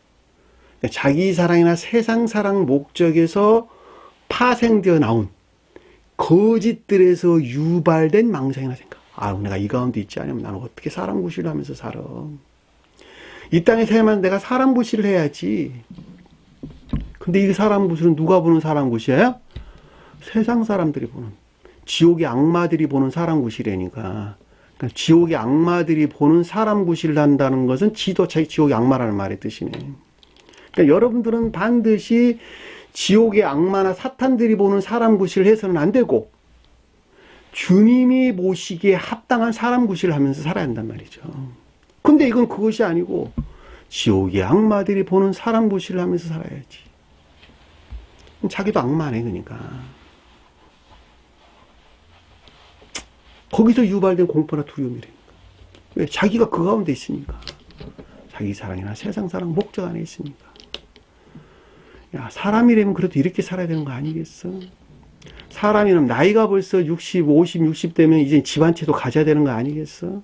자기 사랑이나 세상 사랑 목적에서 파생되어 나온 거짓들에서 유발된 망상이나 생각. 아, 내가 이 가운데 있지 않으면 나는 어떻게 사람 구실을 하면서 살아? 이 땅에 살면 내가 사람 구실을 해야지. 근데 이 사람 구실은 누가 보는 사람 구실이에요? 세상 사람들이 보는, 지옥의 악마들이 보는 사람 구실이니까. 그러니까 지옥의 악마들이 보는 사람 구실을 한다는 것은 지도 지옥의 악마라는 말의 뜻이네. 그러니까 여러분들은 반드시 지옥의 악마나 사탄들이 보는 사람 구실을 해서는 안 되고 주님이 보시기에 합당한 사람 구실을 하면서 살아야 한단 말이죠. 근데 이건 그것이 아니고 지옥의 악마들이 보는 사람 구실을 하면서 살아야지. 자기도 악마네. 그러니까 거기서 유발된 공포나 두려움이라니까. 왜? 자기가 그 가운데 있으니까. 자기 사랑이나 세상 사랑 목적 안에 있으니까. 야, 사람이라면 그래도 이렇게 살아야 되는 거 아니겠어? 사람이라면 나이가 벌써 60, 50, 60 되면 이제 집 한 채도 가져야 되는 거 아니겠어?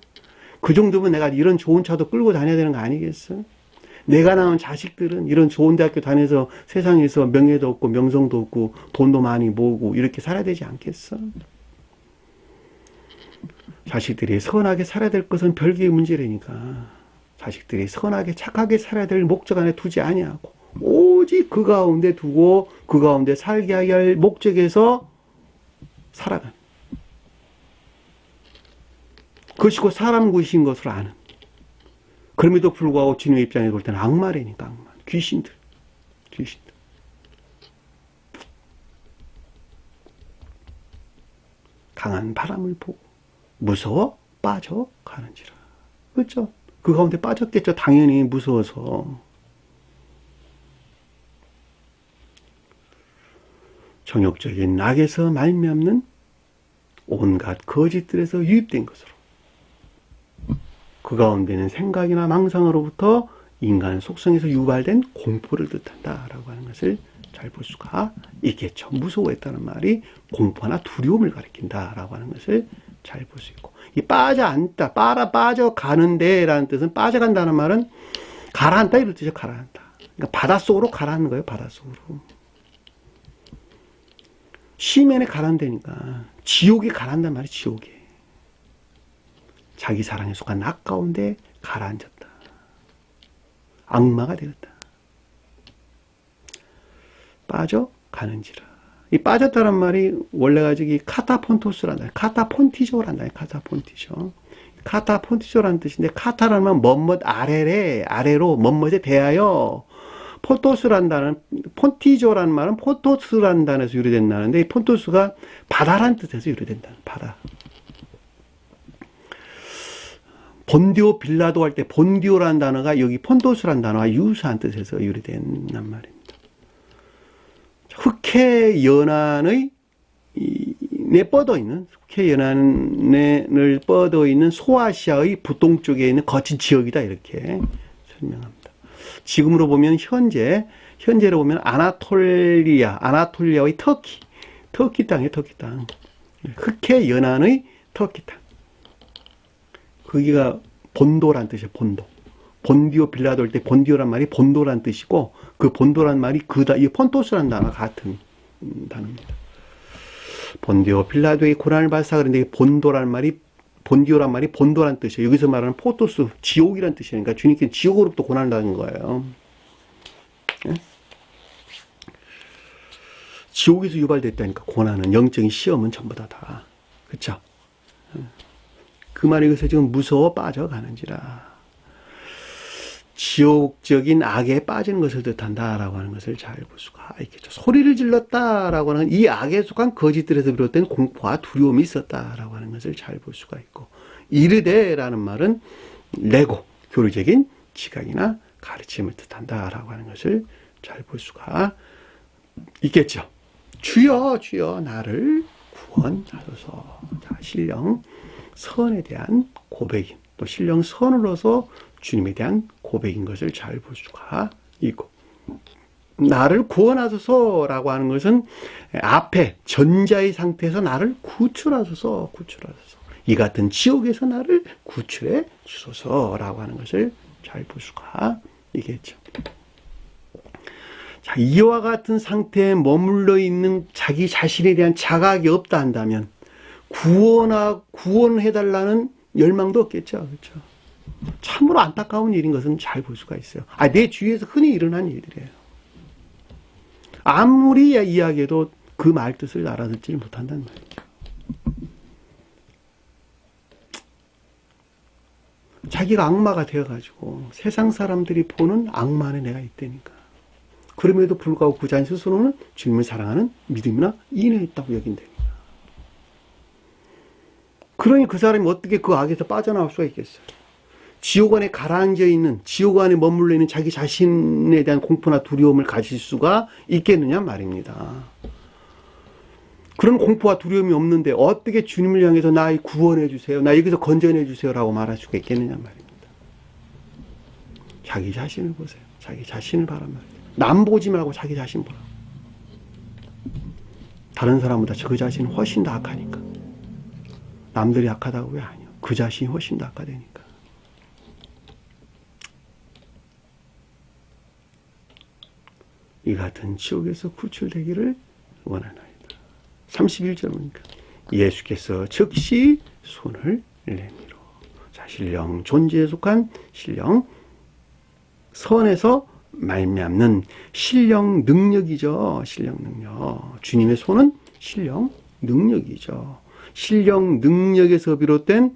그 정도면 내가 이런 좋은 차도 끌고 다녀야 되는 거 아니겠어? 내가 낳은 자식들은 이런 좋은 대학교 다녀서 세상에서 명예도 얻고 명성도 얻고 돈도 많이 모으고 이렇게 살아야 되지 않겠어? 자식들이 선하게 살아야 될 것은 별개의 문제라니까. 자식들이 선하게 착하게 살아야 될 목적 안에 두지 아니하고 오직 그 가운데 두고 그 가운데 살게 하게 할 목적에서 살아가는, 그것이 곧 사람 구신 것으로 아는. 그럼에도 불구하고 주님의 입장에 볼 때는 악마라니까. 악마. 귀신들. 강한 바람을 보고 무서워 빠져가는지라. 그렇죠? 그 가운데 빠졌겠죠. 당연히 무서워서. 정욕적인 악에서 말미암는 온갖 거짓들에서 유입된 것으로 그 가운데는 생각이나 망상으로부터 인간 속성에서 유발된 공포를 뜻한다라고 하는 것을 잘 볼 수가 있겠죠. 무서워했다는 말이 공포나 두려움을 가리킨다라고 하는 것을 잘 볼 수 있고, 이 빠져앉다, 빠져가는데 라는 뜻은, 빠져간다는 말은 가라앉다 이런 뜻이에요. 가라앉다. 그러니까 바닷속으로 가라앉는 거예요. 바닷속으로. 시면에 가라앉다니까. 지옥에 가라앉단 말이에요. 지옥에. 자기 사랑에 속한 낙 가운데 가라앉았다. 악마가 되었다. 빠져가는지라. 이 빠졌다는 말이 원래가 저기 카타폰토스란다. 카타폰티조란다. 카타폰티조. 카타폰티조라는 뜻인데, 카타라는 말은 멋멋 아래래, 아래로 멋멋에 대하여. 포토스란다는, 폰티조라는 말은 포토스라는 단어에서 유래된다는데, 이 폰토스가 바다라는 뜻에서 유래된다. 바다. 본디오 빌라도 할 때 본디오라는 단어가 여기 폰토스라는 단어와 유사한 뜻에서 유래된단 말입니다. 흑해 연안의 내 뻗어 있는, 흑해 연안을 뻗어 있는 소아시아의 북동쪽에 있는 거친 지역이다, 이렇게 설명합니다. 지금으로 보면 현재로 보면 아나톨리아의 터키 땅이에요. 터키 땅. 흑해 연안의 터키 땅. 거기가 본도란 뜻이에요. 본도. 본디오 빌라도 할 때 본디오란 말이 본도란 뜻이고, 그 본도란 말이 이 폰토스란 단어가 같은 단어입니다. 본디오 빌라도의 고난을 받았다 그랬는데, 본도란 말이 본도란 뜻이에요. 여기서 말하는 포토스, 지옥이란 뜻이에요. 그러니까 주님께서 지옥으로부터 고난을 당한 거예요. 네? 지옥에서 유발됐다니까. 고난은, 영적인 시험은 전부 다. 그쵸? 그 말이 그래서 지금 무서워 빠져가는지라. 지옥적인 악에 빠지는 것을 뜻한다라고 하는 것을 잘 볼 수가 있겠죠. 소리를 질렀다라고 하는 이 악에 속한 거짓들에서 비롯된 공포와 두려움이 있었다라고 하는 것을 잘 볼 수가 있고, 이르되라는 말은 레고, 교리적인 지각이나 가르침을 뜻한다라고 하는 것을 잘 볼 수가 있겠죠. 주여 주여 나를 구원하소서. 자, 신령 선에 대한 고백인, 또 신령 선으로서 주님에 대한 고백인 것을 잘 볼 수가 있고, 나를 구원하소서라고 하는 것은 앞에 전자의 상태에서 나를 구출하소서, 이 같은 지옥에서 나를 구출해 주소서라고 하는 것을 잘 볼 수가 있겠죠. 자, 이와 같은 상태에 머물러 있는 자기 자신에 대한 자각이 없다 한다면 구원해달라는 열망도 없겠죠. 그렇죠? 참으로 안타까운 일인 것은 잘 볼 수가 있어요. 내 주위에서 흔히 일어난 일들이에요. 아무리 이야기해도 그 말 뜻을 알아듣지 못한단 말이에요. 자기가 악마가 되어가지고 세상 사람들이 보는 악마 안에 내가 있다니까. 그럼에도 불구하고 그 자신 스스로는 주님을 사랑하는 믿음이나 인에 있다고 여긴다니까. 그러니 그 사람이 어떻게 그 악에서 빠져나올 수가 있겠어요? 지옥 안에 가라앉아 있는, 지옥 안에 머물러 있는 자기 자신에 대한 공포나 두려움을 가질 수가 있겠느냐 말입니다. 그런 공포와 두려움이 없는데 어떻게 주님을 향해서 나 구원해 주세요, 나 여기서 건져내 주세요라고 말할 수가 있겠느냐 말입니다. 자기 자신을 보세요. 자기 자신을 바란 말이에요. 남 보지 말고 자기 자신 보라. 다른 사람보다 그 자신은 훨씬 더 악하니까. 남들이 악하다고 왜 아니요? 그 자신이 훨씬 더 악하다니까. 이 같은 지옥에서 구출되기를 원하나이다. 31절 보니까 예수께서 즉시 손을 내밀어. 자, 신령 존재에 속한 신령 선에서 말미암는 신령 능력이죠. 신령 능력. 주님의 손은 신령 능력이죠. 신령 능력에서 비롯된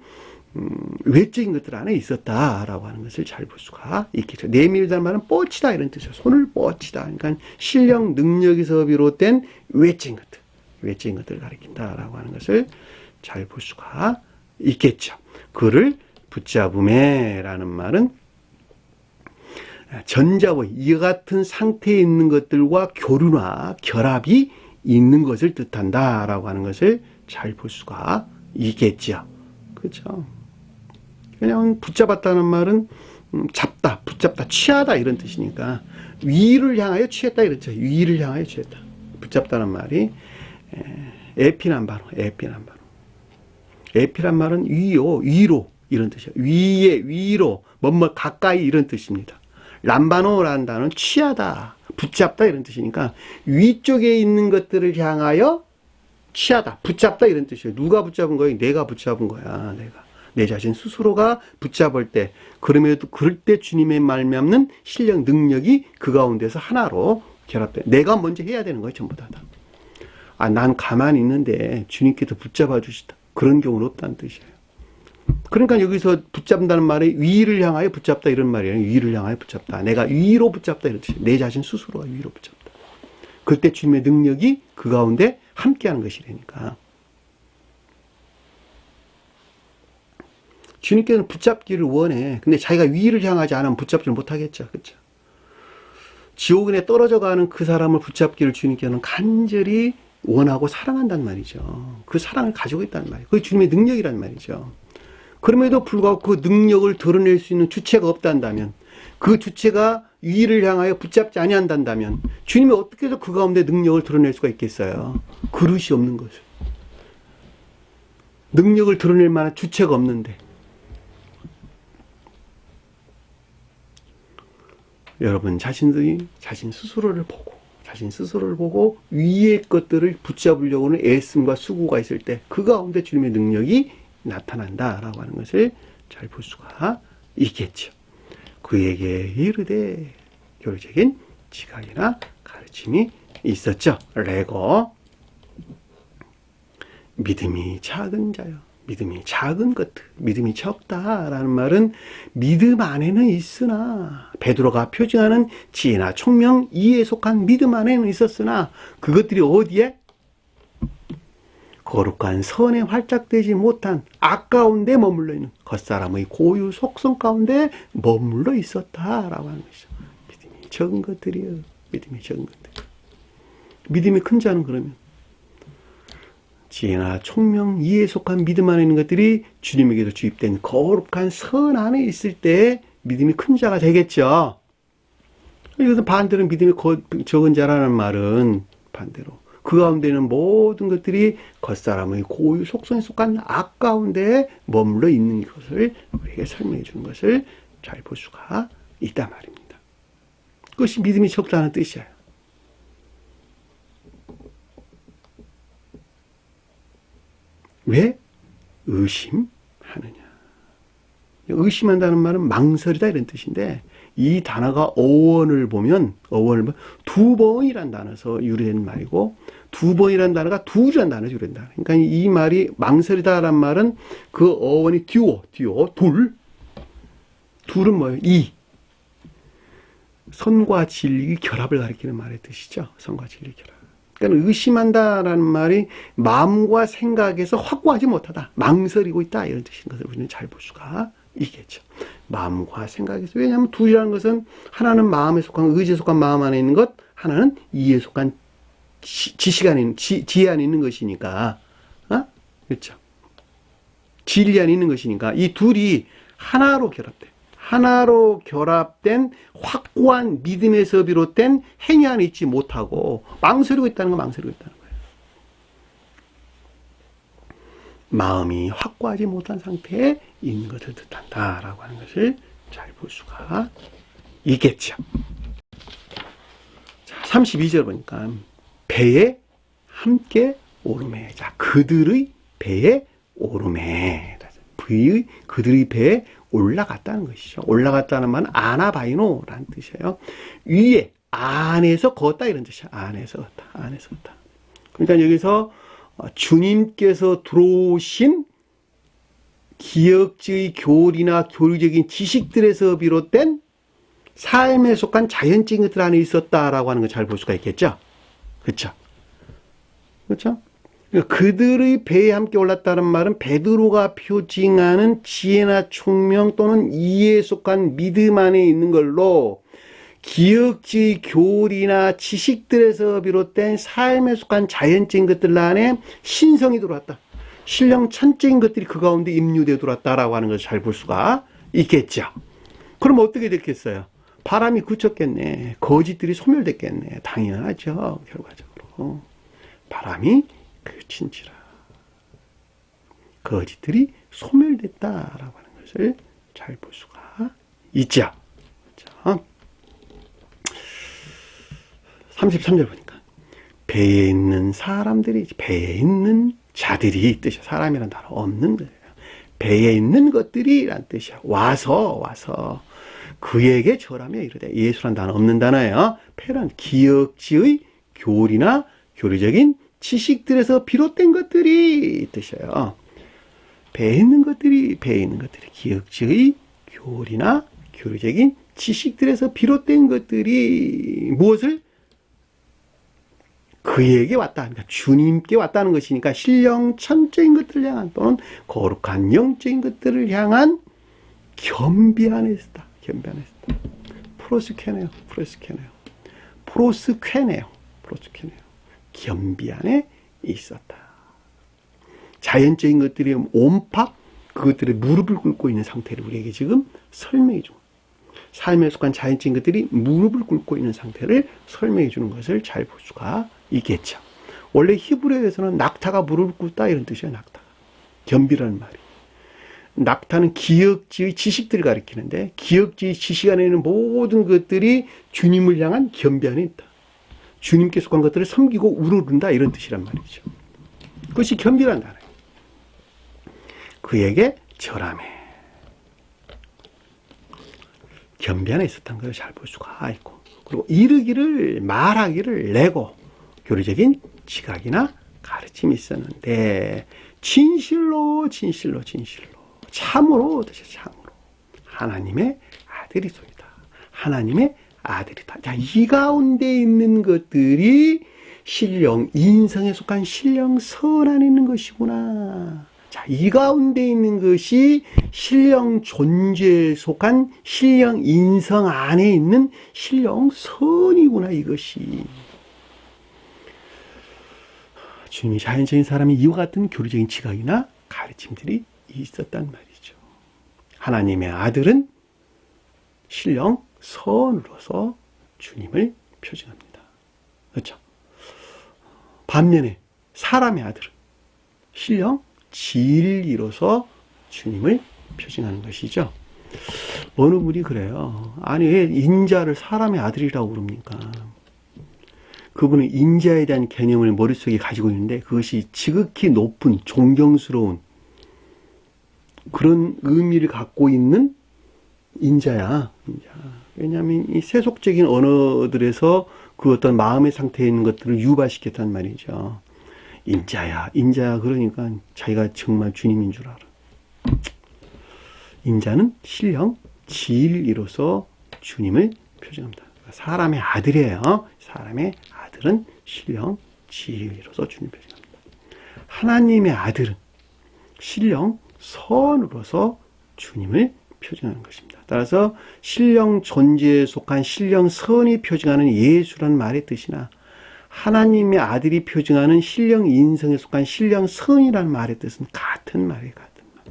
외적인 것들 안에 있었다라고 하는 것을 잘 볼 수가 있겠죠. 내밀다는 말은 뻗치다 이런 뜻이에요. 손을 뻗치다. 그러니까 신령 능력에서 비롯된 외적인 것들을 가리킨다라고 하는 것을 잘 볼 수가 있겠죠. 그를 붙잡음에라는 말은 전자와 이 같은 상태에 있는 것들과 교류나 결합이 있는 것을 뜻한다라고 하는 것을 잘 볼 수가 있겠죠. 그렇죠? 그냥 붙잡았다는 말은 잡다, 붙잡다, 취하다 이런 뜻이니까 위를 향하여 취했다 이렇죠. 위를 향하여 취했다. 붙잡다는 말이 에피난바로. 에피란 말은 위로 이런 뜻이에요. 위에, 위로, 뭐뭐 가까이 이런 뜻입니다. 람바노라는 단어는 취하다, 붙잡다 이런 뜻이니까 위쪽에 있는 것들을 향하여 취하다, 붙잡다 이런 뜻이에요. 누가 붙잡은 거예요? 내가 붙잡은 거야. 내 자신 스스로가 붙잡을 때, 그럼에도 그럴 때 주님의 말미암는 신령 능력이 그 가운데서 하나로 결합돼. 내가 먼저 해야 되는 거예요. 전부 다. 난 가만히 있는데 주님께서 붙잡아 주시다. 그런 경우는 없다는 뜻이에요. 그러니까 여기서 붙잡는다는 말이 위를 향하여 붙잡다 이런 말이에요. 위를 향하여 붙잡다. 내가 위로 붙잡다 이런 뜻이에요. 내 자신 스스로가 위로 붙잡다. 그때 주님의 능력이 그 가운데 함께하는 것이라니까. 주님께서는 붙잡기를 원해. 근데 자기가 위를 향하지 않으면 붙잡지를 못하겠죠. 그렇죠? 지옥에 떨어져 가는 그 사람을 붙잡기를 주님께서는 간절히 원하고 사랑한단 말이죠. 그 사랑을 가지고 있다는 말이에요. 그게 주님의 능력이란 말이죠. 그럼에도 불구하고 그 능력을 드러낼 수 있는 주체가 없단다면, 그 주체가 위를 향하여 붙잡지 아니한다면 주님이 어떻게 해서 그 가운데 능력을 드러낼 수가 있겠어요? 그릇이 없는 거죠. 능력을 드러낼 만한 주체가 없는데. 여러분 자신 스스로를 보고 위의 것들을 붙잡으려고는 애씀과 수고가 있을 때 그 가운데 주님의 능력이 나타난다라고 하는 것을 잘 볼 수가 있겠죠. 그에게 이르되 교리적인 지각이나 가르침이 있었죠. 레고. 믿음이 작은 자요. 믿음이 작은 것들, 믿음이 적다라는 말은 믿음 안에는 있으나, 베드로가 표징하는 지혜나 총명, 이에 속한 믿음 안에는 있었으나 그것들이 어디에? 거룩한 선에 활짝되지 못한 악 가운데 머물러 있는 겉사람의 고유 속성 가운데 머물러 있었다라고 하는 것이죠. 믿음이 적은 것들이요. 믿음이 적은 것들. 믿음이 큰 자는 그러면 지혜나 총명, 이에 속한 믿음 안에 있는 것들이 주님에게서 주입된 거룩한 선 안에 있을 때 믿음이 큰 자가 되겠죠. 여기서 반대로 믿음이 적은 자라는 말은 반대로 그 가운데 있는 모든 것들이 겉사람의 고유 속성에 속한 악 가운데 머물러 있는 것을 우리에게 설명해 주는 것을 잘 볼 수가 있단 말입니다. 그것이 믿음이 적다는 뜻이에요. 왜? 의심하느냐. 의심한다는 말은 망설이다 이런 뜻인데, 이 단어가 어원을 보면 두 번이란 단어에서 유래된 말이고, 두 번이란 단어가 둘이란 단어에서 유래된 단어. 그러니까 이 말이 망설이다란 말은 그 어원이 둘. 둘은 뭐예요? 선과 진리 결합을 가리키는 말의 뜻이죠. 선과 진리 결합. 그러니까 의심한다라는 말이 마음과 생각에서 확고하지 못하다, 망설이고 있다 이런 뜻인 것을 우리는 잘 볼 수가 있겠죠. 마음과 생각에서, 왜냐하면 둘이라는 것은 하나는 마음에 속한, 의지에 속한 마음 안에 있는 것, 하나는 이에 속한 지식 안에 있는, 지혜 안에 있는 것이니까, 그렇죠. 진리 안에 있는 것이니까 이 둘이 하나로 결합돼. 하나로 결합된 확고한 믿음에서 비롯된 행위 안에 있지 못하고 망설이고 있다는 건 망설이고 있다는 거예요. 마음이 확고하지 못한 상태에 있는 것을 뜻한다라고 하는 것을 잘 볼 수가 있겠죠. 자, 32절 보니까 배에 함께 오르매. 자, 그들의 배에 오르매. 그들의 배에 올라갔다는 것이죠. 올라갔다는 말은 아나바이노라는 뜻이에요. 위에, 안에서 걷다 이런 뜻이야. 안에서 걷다. 그러니까 여기서 주님께서 들어오신 기역의 교리나 교리적인 지식들에서 비롯된 삶에 속한 자연적인 것들 안에 있었다라고 하는 걸 잘 볼 수가 있겠죠. 그렇죠? 그들의 배에 함께 올랐다는 말은 베드로가 표징하는 지혜나 총명 또는 이해에 속한 믿음 안에 있는 걸로 기역의 교리나 지식들에서 비롯된 삶에 속한 자연적인 것들 안에 신성이 들어왔다. 신령 천적인 것들이 그 가운데 임류되어 들어왔다라고 하는 것을 잘 볼 수가 있겠죠. 그럼 어떻게 됐겠어요? 바람이 그쳤겠네. 거짓들이 소멸됐겠네. 당연하죠. 결과적으로. 바람이 그친지라. 거짓들이 소멸됐다라고 하는 것을 잘 볼 수가 있죠. 그렇죠? 33절 보니까 배에 있는 사람들이, 배에 있는 자들이 뜻이야. 사람이란 단어 없는 거예요. 배에 있는 것들이 란 뜻이야. 와서 그에게 절하며 이르되. 예수란 단어 없는 단어예요. 배란 기역지의 교리나 교리적인 지식들에서 비롯된 것들이 뜻이에요. 배에 있는 것들이 기역지의 교리나 교리적인 지식들에서 비롯된 것들이 무엇을? 그에게 왔다. 그러니까 주님께 왔다는 것이니까 신령 천적인 것들을 향한 또는 거룩한 영적인 것들을 향한 겸비안에 있었다. 프로스케네요. 겸비 안에 있었다. 자연적인 것들이 온팍 그것들의 무릎을 꿇고 있는 상태를 우리에게 지금 설명해 줘. 삶에 속한 자연적인 것들이 무릎을 꿇고 있는 상태를 설명해 주는 것을 잘 볼 수가 있겠죠. 원래 히브리어에서는 낙타가 무릎을 꿇다 이런 뜻이에요. 낙타가. 겸비라는 말이. 낙타는 기역지의 지식들을 가리키는데 기역지의 지식 안에 있는 모든 것들이 주님을 향한 겸비 안에 있다. 주님께 속한 것들을 섬기고 우러른다 이런 뜻이란 말이죠. 그것이 겸비라는 단어예요. 그에게 절하매. 겸비 안에 있었던 것을 잘 볼 수가 있고, 그리고 말하기를 내고 교리적인 지각이나 가르침이 있었는데 진실로 참으로 하나님의 아들이 소이다. 하나님의 아들이다. 자, 이 가운데 있는 것들이 신령 인성에 속한 신령선 안에 있는 것이구나. 자, 이 가운데 있는 것이 신령 존재에 속한 신령 인성 안에 있는 신령선이구나, 이것이. 주님이 자연적인 사람이 이와 같은 교리적인 지각이나 가르침들이 있었단 말이죠. 하나님의 아들은 신령선으로서 주님을 표징합니다. 그렇죠? 반면에 사람의 아들은 신령 진리로서 주님을 표징하는 것이죠. 어느 분이 그래요. 아니, 왜 인자를 사람의 아들이라고 그럽니까? 그분은 인자에 대한 개념을 머릿속에 가지고 있는데 그것이 지극히 높은 존경스러운 그런 의미를 갖고 있는 인자야. 왜냐하면 이 세속적인 언어들에서 그 어떤 마음의 상태에 있는 것들을 유발시켰단 말이죠. 인자야 그러니까 자기가 정말 주님인 줄 알아. 인자는 신령 진리로서 주님을 표정합니다. 사람의 아들이에요. 사람의 아들은 신령 진리로서 주님을 표정합니다. 하나님의 아들은 신령 선으로서 주님을 표징하는 것입니다. 따라서 신령 존재에 속한 신령 선이 표징하는 예수라는 말의 뜻이나 하나님의 아들이 표징하는 신령 인성에 속한 신령 선이라는 말의 뜻은 같은 말이에요. 같은 말.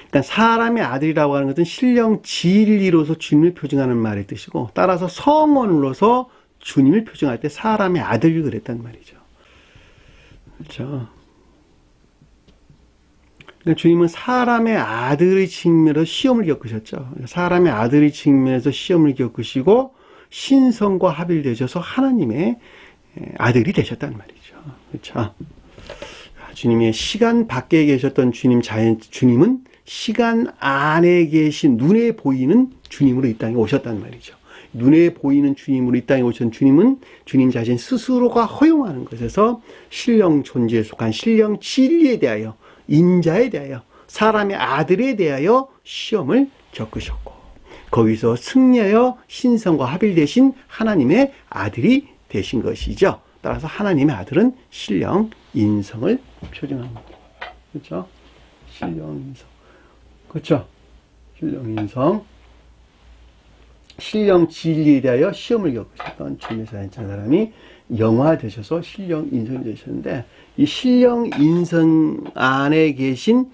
그러니까 사람의 아들이라고 하는 것은 신령 진리로서 주님을 표징하는 말의 뜻이고 따라서 성원으로서 주님을 표징할 때 사람의 아들을 그랬단 말이죠. 그렇죠? 그러니까 주님은 사람의 아들의 측면에서 시험을 겪으셨죠. 사람의 아들의 측면에서 시험을 겪으시고 신성과 합일되셔서 하나님의 아들이 되셨단 말이죠. 그렇죠? 주님의 시간 밖에 계셨던 주님은 시간 안에 계신 눈에 보이는 주님으로 이 땅에 오셨단 말이죠. 눈에 보이는 주님으로 이 땅에 오신 주님은 주님 자신 스스로가 허용하는 것에서 신령 존재에 속한 신령 진리에 대하여 인자에 대하여 사람의 아들에 대하여 시험을 겪으셨고 거기서 승리하여 신성과 합일되신 하나님의 아들이 되신 것이죠. 따라서 하나님의 아들은 신령 인성을 표징합니다. 그렇죠? 신령 인성. 그렇죠? 신령 인성. 신령 진리에 대하여 시험을 겪으셨던 주님의 사람이 영화되셔서 신령 인성이 되셨는데 이 신령 인성 안에 계신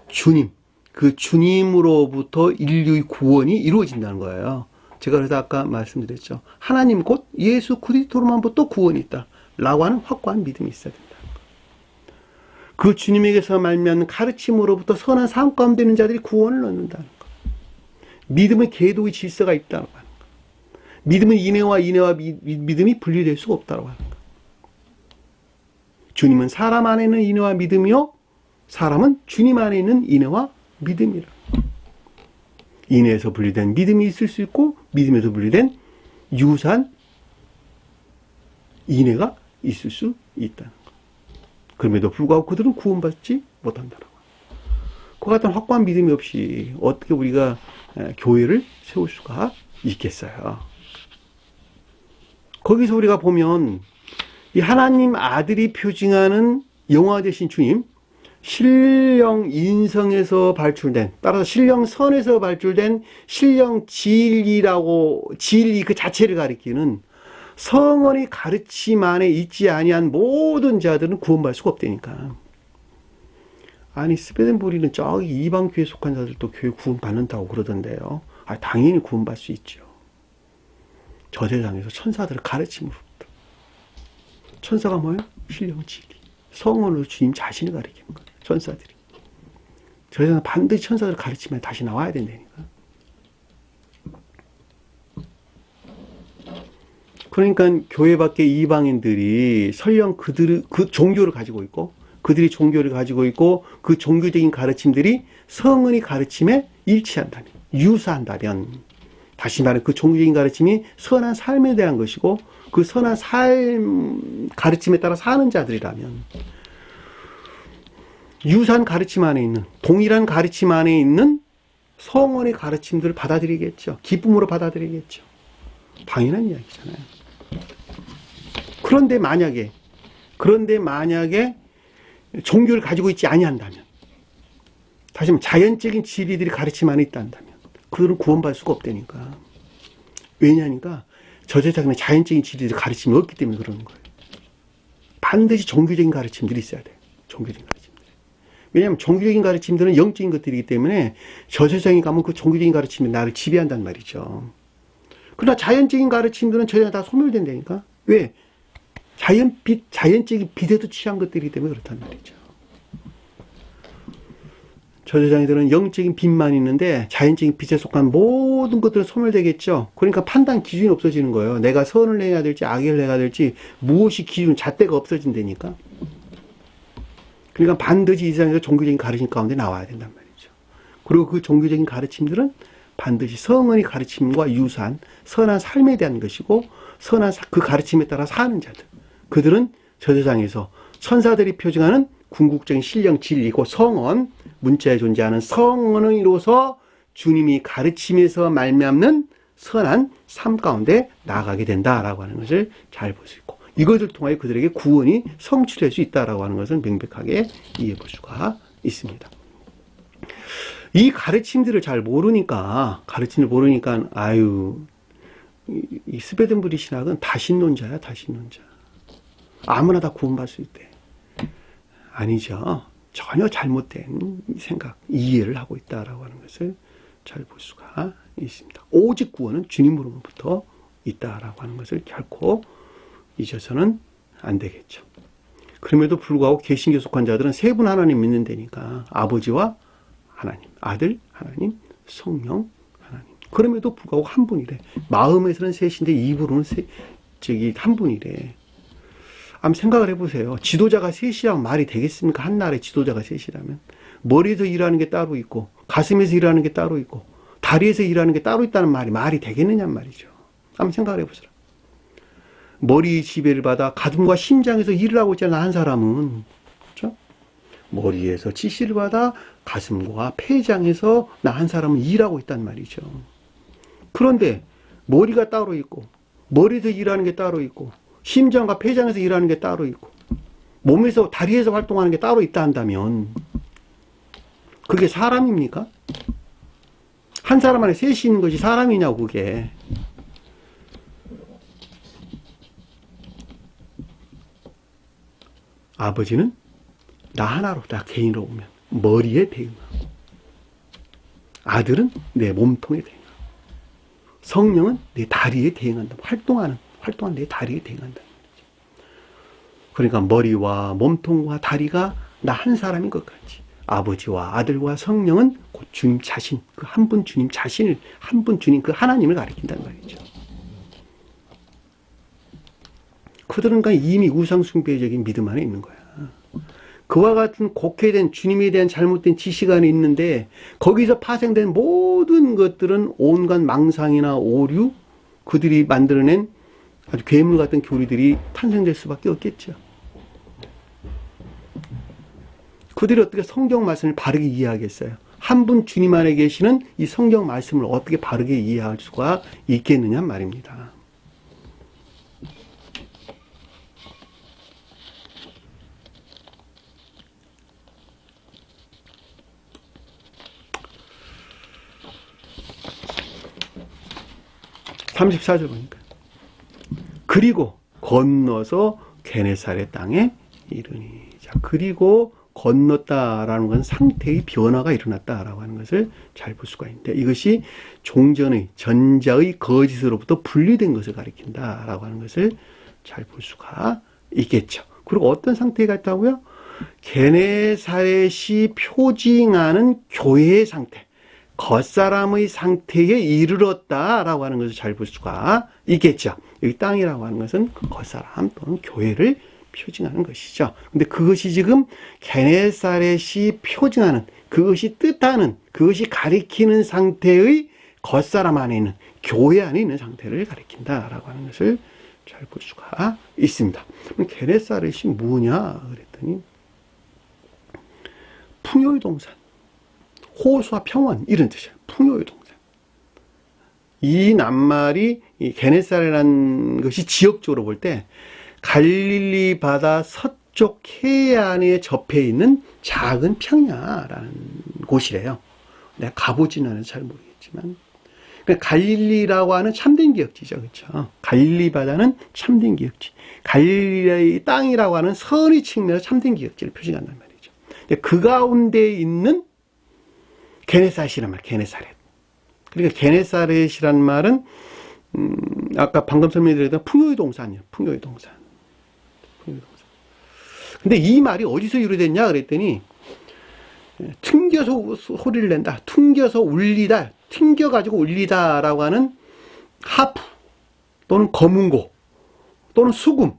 주님, 그 주님으로부터 인류의 구원이 이루어진다는 거예요. 제가 그래서 아까 말씀드렸죠. 하나님 곧 예수 그리스도로만부터 구원이 있다 라고 하는 확고한 믿음이 있어야 된다. 그 주님에게서 말미암는 가르침으로부터 선한 삶 가운데 있는 자들이 구원을 얻는다는 거. 믿음의 계도의 질서가 있다고 하는 거. 믿음은 인애와 믿음이 분리될 수가 없다고 하는 거. 주님은 사람 안에 있는 인애와 믿음이요 사람은 주님 안에 있는 인애와 믿음이라. 인애에서 분리된 믿음이 있을 수 있고 믿음에서 분리된 유사한 인애가 있을 수 있다는 것. 그럼에도 불구하고 그들은 구원받지 못한다라고. 그와 같은 확고한 믿음이 없이 어떻게 우리가 교회를 세울 수가 있겠어요. 거기서 우리가 보면 이 하나님 아들이 표징하는 영화 되신 주님, 신령 인성에서 발출된, 따라서 신령 선에서 발출된 신령 진리 그 자체를 가리키는 성언의 가르침 안에 있지 아니한 모든 자들은 구원받을 수가 없다니까. 아니 스웨덴보리는 저기 이방 교회에 속한 자들도 교회 구원받는다고 그러던데요. 당연히 구원받을 수 있죠. 저 세상에서 천사들을 가르침으로부터. 천사가 뭐예요? 신령 진리. 성언으로 주님 자신을 가리키는 거예요. 천사들이. 저 세상에 반드시 천사들을 가르치면 다시 나와야 된다니까. 그러니까 교회 밖에 이방인들이 설령 그들의 그 종교를 가지고 있고 그들이 종교를 가지고 있고 그 종교적인 가르침들이 성은의 가르침에 일치한다면, 유사한다면 다시 말해 그 종교적인 가르침이 선한 삶에 대한 것이고 그 선한 삶 가르침에 따라 사는 자들이라면 유사한 가르침 안에 있는 동일한 가르침 안에 있는 성원의 가르침들을 받아들이겠죠. 기쁨으로 받아들이겠죠. 당연한 이야기잖아요. 그런데 만약에 종교를 가지고 있지 아니한다면, 다시 말하면 자연적인 진리들이 가르침 안에 있다 한다면 그들은 구원받을 수가 없다니까. 왜냐하니까 저 세상에 자연적인 진리들 가르침이 없기 때문에 그러는 거예요. 반드시 종교적인 가르침들이 있어야 돼요. 종교적인 가르침들. 왜냐하면 종교적인 가르침들은 영적인 것들이기 때문에 저 세상에 가면 그 종교적인 가르침이 나를 지배한단 말이죠. 그러나 자연적인 가르침들은 저 세상에 다 소멸된다니까. 왜? 자연적인 빛에도 취한 것들이기 때문에 그렇단 말이죠. 저 세상에들은 영적인 빛만 있는데 자연적인 빛에 속한 모든 것들은 소멸되겠죠. 그러니까 판단 기준이 없어지는 거예요. 내가 선을 해야 될지 악을 해야 될지 무엇이 기준, 잣대가 없어진다니까. 그러니까 반드시 이 세상에서 종교적인 가르침 가운데 나와야 된단 말이죠. 그리고 그 종교적인 가르침들은 반드시 성은의 가르침과 유사한 선한 삶에 대한 것이고 선한 그 가르침에 따라 사는 자들. 그들은 저 세상에서 천사들이 표징하는 궁극적인 신령 진리고 성원, 문자에 존재하는 성원을 이루어서 주님이 가르침에서 말미암는 선한 삶 가운데 나아가게 된다라고 하는 것을 잘 볼 수 있고 이것을 통하여 그들에게 구원이 성취될 수 있다라고 하는 것을 명백하게 이해해 볼 수가 있습니다. 이 가르침들을 잘 모르니까 이 스베덴부리 신학은 다신론자야. 아무나 다 구원받을 수 있대. 아니죠. 전혀 잘못된 생각, 이해를 하고 있다라고 하는 것을 잘 볼 수가 있습니다. 오직 구원은 주님으로부터 있다라고 하는 것을 결코 잊어서는 안 되겠죠. 그럼에도 불구하고 개신교 속한 자들은 세 분 하나님 믿는다니까 아버지와 하나님, 아들 하나님, 성령 하나님. 그럼에도 불구하고 한 분이래. 마음에서는 셋인데 입으로는 한 분이래. 한번 생각을 해보세요. 지도자가 셋이라면 말이 되겠습니까? 한 나라의 지도자가 셋이라면. 머리에서 일하는 게 따로 있고 가슴에서 일하는 게 따로 있고 다리에서 일하는 게 따로 있다는 말이 되겠느냐 말이죠. 한번 생각을 해보세요. 머리 지배를 받아 가슴과 심장에서 일을 하고 있잖아 한 사람은. 그렇죠? 머리에서 지시를 받아 가슴과 폐장에서 나 한 사람은 일하고 있단 말이죠. 그런데 머리가 따로 있고 머리에서 일하는 게 따로 있고 심장과 폐장에서 일하는 게 따로 있고 몸에서 다리에서 활동하는 게 따로 있다 한다면 그게 사람입니까? 한 사람 안에 셋이 있는 것이 사람이냐고 그게. 아버지는 나 하나로 나 개인으로 보면 머리에 대응하고 아들은 내 몸통에 대응하고 성령은 내 다리에 대응한다. 활동하는 내 다리에 대응한다. 그러니까 머리와 몸통과 다리가 나 한 사람인 것 같이 아버지와 아들과 성령은 곧 주님 자신, 그 한 분 주님 자신을, 한 분 주님 그 하나님을 가리킨단 말이죠. 그들은 이미 우상숭배적인 믿음 안에 있는 거야. 그와 같은 곡해된 주님에 대한 잘못된 지식 안에 있는데 거기서 파생된 모든 것들은 온갖 망상이나 오류, 그들이 만들어낸 아주 괴물 같은 교리들이 탄생될 수밖에 없겠죠. 그들이 어떻게 성경 말씀을 바르게 이해하겠어요? 한 분 주님 안에 계시는 이 성경 말씀을 어떻게 바르게 이해할 수가 있겠느냐 말입니다. (34절) 보니까 그리고 건너서 게네사렛 땅에 이르니. 자, 그리고 건넜다라는 건 상태의 변화가 일어났다라고 하는 것을 잘 볼 수가 있는데 이것이 종전의 전자의 거짓으로부터 분리된 것을 가리킨다라고 하는 것을 잘 볼 수가 있겠죠. 그리고 어떤 상태가 있다고요? 게네사렛이 표징하는 교회의 상태, 겉사람의 상태에 이르렀다라고 하는 것을 잘 볼 수가 있겠죠. 여기 땅이라고 하는 것은 겉사람 또는 교회를 표징하는 것이죠. 근데 그것이 지금 게네사렛이 표징하는, 그것이 뜻하는, 그것이 가리키는 상태의 겉사람 안에 있는, 교회 안에 있는 상태를 가리킨다라고 하는 것을 잘 볼 수가 있습니다. 그럼 게네사렛이 뭐냐 그랬더니 풍요의 동산, 호수와 평원 이런 뜻이에요. 풍요의 동산. 이 낱말이 이 게네사렛이라는 것이 지역적으로 볼 때 갈릴리 바다 서쪽 해안에 접해 있는 작은 평야라는 곳이래요. 내가 가보지는 않아서 잘 모르겠지만, 그러니까 갈릴리라고 하는 참된 기역지죠, 그렇죠? 갈릴리 바다는 참된 기역지, 갈릴리의 땅이라고 하는 선의 측면에서 참된 기역지를 표시한단 말이죠. 근데 그 가운데 있는 게네사렛이란 말, 게네사렛. 그러니까 게네사렛이란 말은 아까 방금 설명드렸던 풍요의 동산이에요. 풍요의 동산. 풍요의 동산. 근데 이 말이 어디서 유래됐냐 그랬더니 튕겨서 소리를 낸다, 튕겨서 울리다, 튕겨가지고 울리다라고 하는 하프 또는 거문고 또는 수금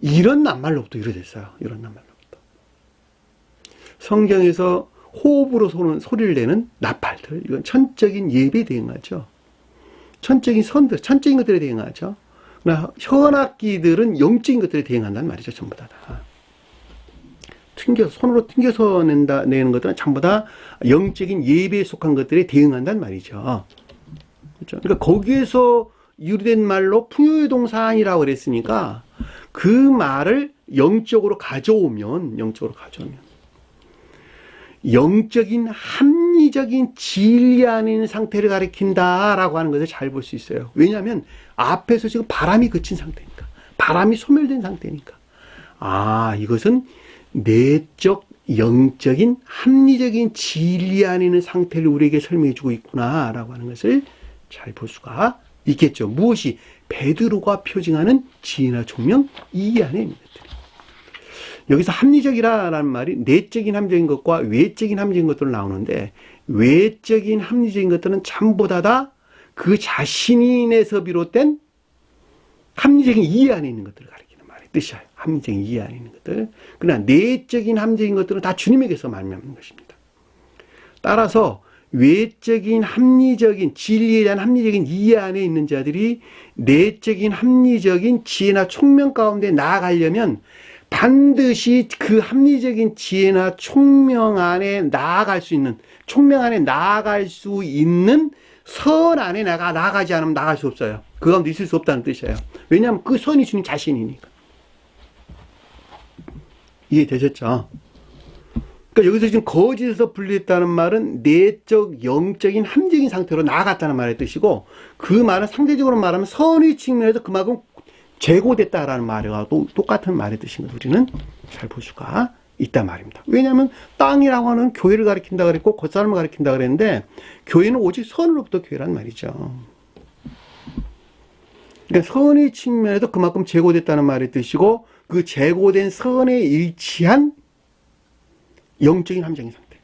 이런 낱말로부터 유래됐어요. 이런 낱말로부터. 성경에서 호흡으로 소리를 내는 나팔들, 이건 천적인 예배에 대응하죠. 천적인 선들, 천적인 것들에 대응하죠. 그러나 현악기들은 영적인 것들에 대응한다는 말이죠. 전부 다. 손으로 튕겨서 내는 것들은 전부 다 영적인 예배에 속한 것들에 대응한다는 말이죠. 그렇죠? 그러니까 거기에서 유래된 말로 풍요의 동산이라고 그랬으니까 그 말을 영적으로 가져오면 영적인 합리적인 진리 안에 있는 상태를 가리킨다라고 하는 것을 잘 볼 수 있어요. 왜냐하면 앞에서 지금 바람이 그친 상태니까, 바람이 소멸된 상태니까, 이것은 내적 영적인 합리적인 진리 안에 있는 상태를 우리에게 설명해 주고 있구나라고 하는 것을 잘 볼 수가 있겠죠. 무엇이? 베드로가 표징하는 지혜나 총명, 이 안에 있는 것들이. 여기서 합리적이라는 말이 내적인 합리적인 것과 외적인 합리적인 것들로 나오는데, 외적인 합리적인 것들은 전부 다 그 자신에서 비롯된 합리적인 이해 안에 있는 것들을 가리키는 말의 뜻이에요. 합리적인 이해 안에 있는 것들. 그러나 내적인 합리적인 것들은 다 주님에게서 말미암는 것입니다. 따라서 외적인 합리적인 진리에 대한 합리적인 이해 안에 있는 자들이 내적인 합리적인 지혜나 총명 가운데 나아가려면 반드시 그 합리적인 지혜나 총명 안에 나아갈 수 있는, 총명 안에 나아갈 수 있는 선 안에 나아가지 않으면 나갈 수 없어요. 그 가운데 있을 수 없다는 뜻이에요. 왜냐하면 그 선이 주님 자신이니까. 이해되셨죠? 그러니까 여기서 지금 거짓에서 분리했다는 말은 내적, 영적인, 합리적인 상태로 나아갔다는 말의 뜻이고, 그 말은 상대적으로 말하면 선의 측면에서 그만큼 제고됐다라는 말과 똑같은 말의 뜻인 걸 우리는 잘 볼 수가 있단 말입니다. 왜냐하면 땅이라고 하는 교회를 가리킨다 그랬고 겉사람을 가리킨다 그랬는데, 교회는 오직 선으로부터 교회란 말이죠. 그러니까 선의 측면에서 그만큼 제고됐다는 말의 뜻이고, 그 제고된 선에 일치한 영적인 합리적인 상태,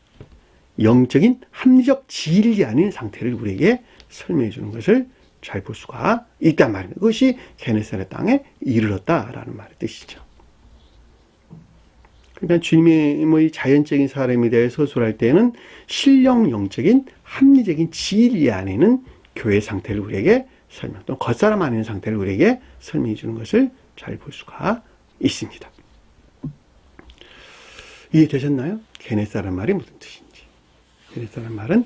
영적인 합리적 진리 아닌 상태를 우리에게 설명해 주는 것을 잘 볼 수가 있단 말입니다. 그것이 게네사렛 땅에 이르렀다라는 말의 뜻이죠. 그러니까 주님의 자연적인 사람에 대해 서술할 때는 신령 영적인 합리적인 진리 안에 있는 교회 상태를 우리에게 설명, 또 겉사람 안에 있는 상태를 우리에게 설명해 주는 것을 잘 볼 수가 있습니다. 이해되셨나요? 게네사렛 말이 무슨 뜻인지. 게네사렛 말은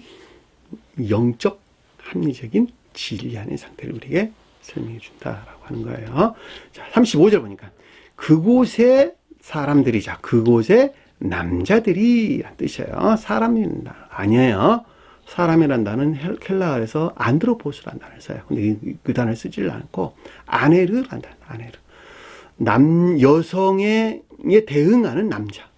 영적 합리적인 진리 안의 상태를 우리에게 설명해 준다라고 하는 거예요. 자, 35절 보니까 그곳에 사람들이자 그곳에 남자들이란 뜻이에요. 사람이 아니에요. 사람이란 단어는 헬라어에서 안드로포스라는 단어를 써요. 근데 그 단어를 쓰지를 않고 아네르라는 단어, 아네르. 여성에 대응하는 남자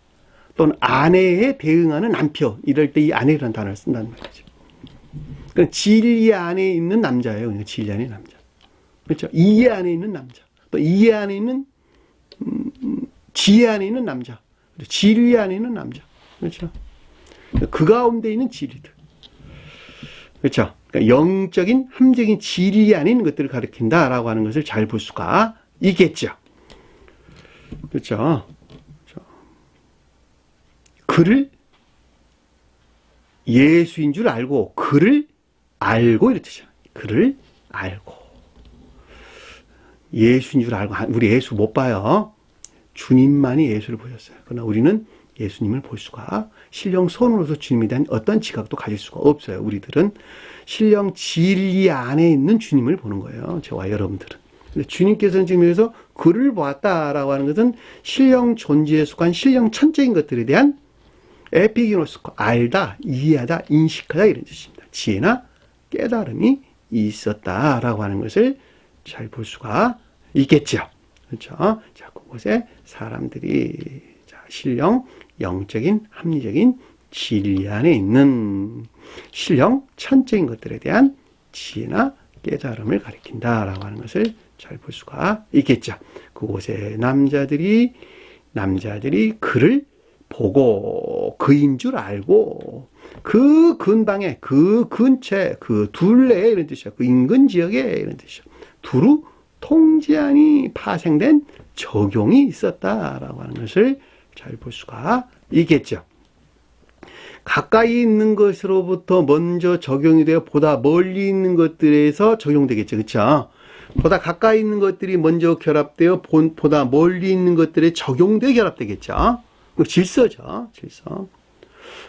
또는 아내에 대응하는 남편, 이럴 때 이 아내라는 단어를 쓴다는 말이죠. 그러니까 진리 안에 있는 남자예요. 그러니까 진리 안에 있는 남자. 그렇죠? 이해 안에 있는 남자. 또 이해 안에 있는 지혜 안에 있는 남자. 진리 안에 있는 남자. 그렇죠? 그 가운데 있는 진리들. 그렇죠? 그러니까 영적인 함적인 진리 안에 있는 것들을 가리킨다라고 하는 것을 잘 볼 수가 있겠죠. 그렇죠? 그를 예수인 줄 알고 그를 알고 이런 뜻이야. 그를 알고. 예수인 줄 알고. 우리 예수 못 봐요. 주님만이 예수를 보셨어요. 그러나 우리는 예수님을 볼 수가, 신령 손으로서 주님에 대한 어떤 지각도 가질 수가 없어요. 우리들은 신령 진리 안에 있는 주님을 보는 거예요. 저와 여러분들은. 근데 주님께서는 지금 여기서 그를 보았다라고 하는 것은 신령 존재에 속한 신령 천적인 것들에 대한 에피기노스코, 알다, 이해하다, 인식하다 이런 뜻입니다. 지혜나 깨달음이 있었다라고 하는 것을 잘 볼 수가 있겠죠. 그렇죠? 자, 그곳에 사람들이 신령, 영적인, 합리적인 진리 안에 있는 신령, 천적인 것들에 대한 지혜나 깨달음을 가리킨다라고 하는 것을 잘 볼 수가 있겠죠. 그곳에 남자들이 그를 보고 그인 줄 알고 그 근방에, 그 근처에, 그 둘레에 이런 뜻이야. 그 인근 지역에 이런 뜻이야. 두루 통제안이 파생된 적용이 있었다라고 하는 것을 잘 볼 수가 있겠죠. 가까이 있는 것으로부터 먼저 적용이 되어 보다 멀리 있는 것들에서 적용되겠죠. 그렇죠? 보다 가까이 있는 것들이 먼저 결합되어 보다 멀리 있는 것들에 적용되어 결합되겠죠. 질서죠. 질서.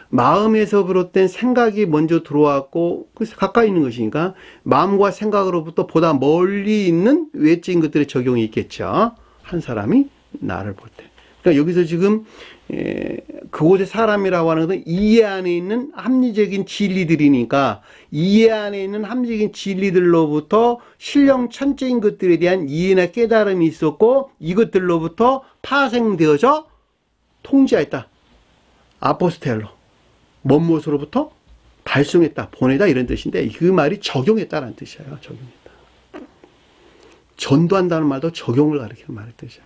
마음에서 비롯된 생각이 먼저 들어왔고 그래서 가까이 있는 것이니까 마음과 생각으로부터 보다 멀리 있는 외적인 것들의 적용이 있겠죠. 한 사람이 나를 볼 때. 그러니까 여기서 지금 그곳의 사람이라고 하는 것은 이해 안에 있는 합리적인 진리들이니까 이해 안에 있는 합리적인 진리들로부터 신령 천적인 것들에 대한 이해나 깨달음이 있었고 이것들로부터 파생되어져 통제했다. 아포스텔로. 먼 곳으로부터 발송했다. 보내다 이런 뜻인데 그 말이 적용했다라는 뜻이에요. 적용했다. 전도한다는 말도 적용을 가리키는 말의 뜻이에요.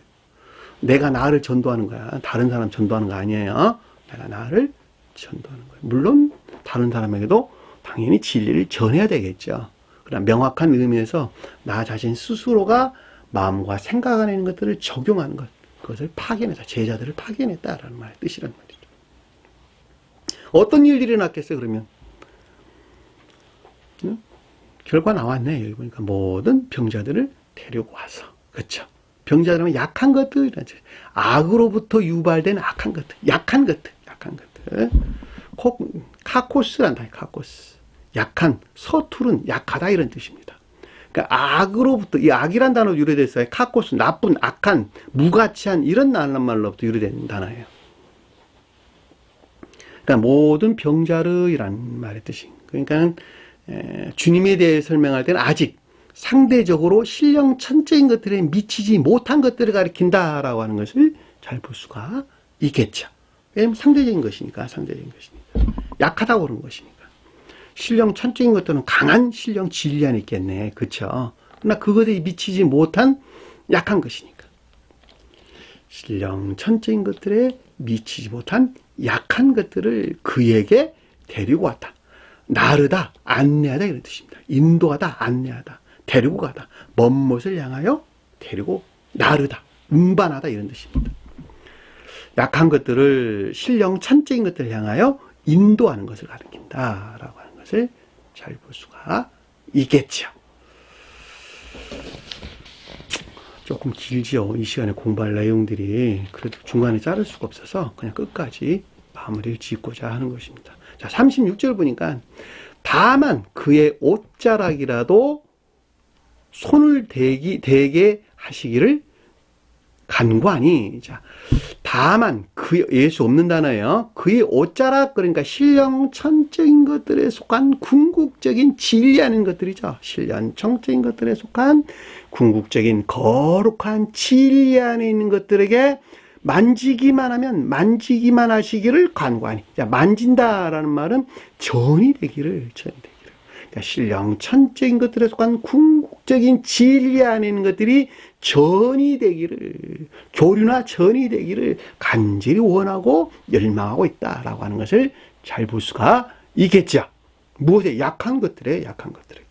내가 나를 전도하는 거야. 다른 사람 전도하는 거 아니에요. 내가 나를 전도하는 거예요. 물론 다른 사람에게도 당연히 진리를 전해야 되겠죠. 그러나 명확한 의미에서 나 자신 스스로가 마음과 생각 안에 있는 것들을 적용하는 것. 그것을 파견했다. 제자들을 파견했다라는 말의 뜻이란 말이죠. 어떤 일들이 났겠어요, 그러면? 응? 결과 나왔네. 여기 보니까 모든 병자들을 데리고 와서. 그렇죠. 병자들은 약한 것들, 악으로부터 유발된 악한 것들, 약한 것들. 카코스란다, 카코스. 약한, 서투른, 약하다 이런 뜻입니다. 그러니까 악으로부터, 이 악이란 단어로 유래됐어요. 카코스, 나쁜, 악한, 무가치한 이런 말로부터 유래된 단어예요. 그러니까 모든 병자르이란 말의 뜻이. 그러니까 주님에 대해 설명할 때는 아직 상대적으로 신령 천적인 것들에 미치지 못한 것들을 가리킨다라고 하는 것을 잘 볼 수가 있겠죠. 왜냐하면 상대적인 것이니까. 약하다고 그런 것이니까. 신령 천적인 것들은 강한 신령 진리 안에 있겠네. 그렇죠. 그러나 그것에 미치지 못한 약한 것이니까. 신령 천적인 것들에 미치지 못한 약한 것들을 그에게 데리고 왔다. 나르다, 안내하다 이런 뜻입니다. 인도하다, 안내하다, 데리고 가다. 먼 곳을 향하여 데리고 나르다, 운반하다 이런 뜻입니다. 약한 것들을 신령 천적인 것들을 향하여 인도하는 것을 가리킨다라고 하는 것을 잘 볼 수가 있겠죠. 조금 길지요. 이 시간에 공부할 내용들이. 그래도 중간에 자를 수가 없어서 그냥 끝까지 마무리를 짓고자 하는 것입니다. 자, 36절 보니까 다만 그의 옷자락이라도 손을 대게 하시기를 간구하니. 자, 다만 그 예수 없는 단어예요. 그의 옷자락, 그러니까 신령 천적인 것들에 속한 궁극적인 진리 아닌 것들이죠. 신령 천적인 것들에 속한 궁극적인 거룩한 진리 안에 있는 것들에게 만지기만 하면 만지기만 하시기를 간구하니. 자, 만진다라는 말은 전이 되기를. 그러니까 신령 천적인 것들에 속한 궁극적인 진리 안에 있는 것들이 전이 되기를, 교류나 전이 되기를 간절히 원하고 열망하고 있다라고 하는 것을 잘 볼 수가 있겠죠. 무엇에? 약한 것들에, 약한 것들에게.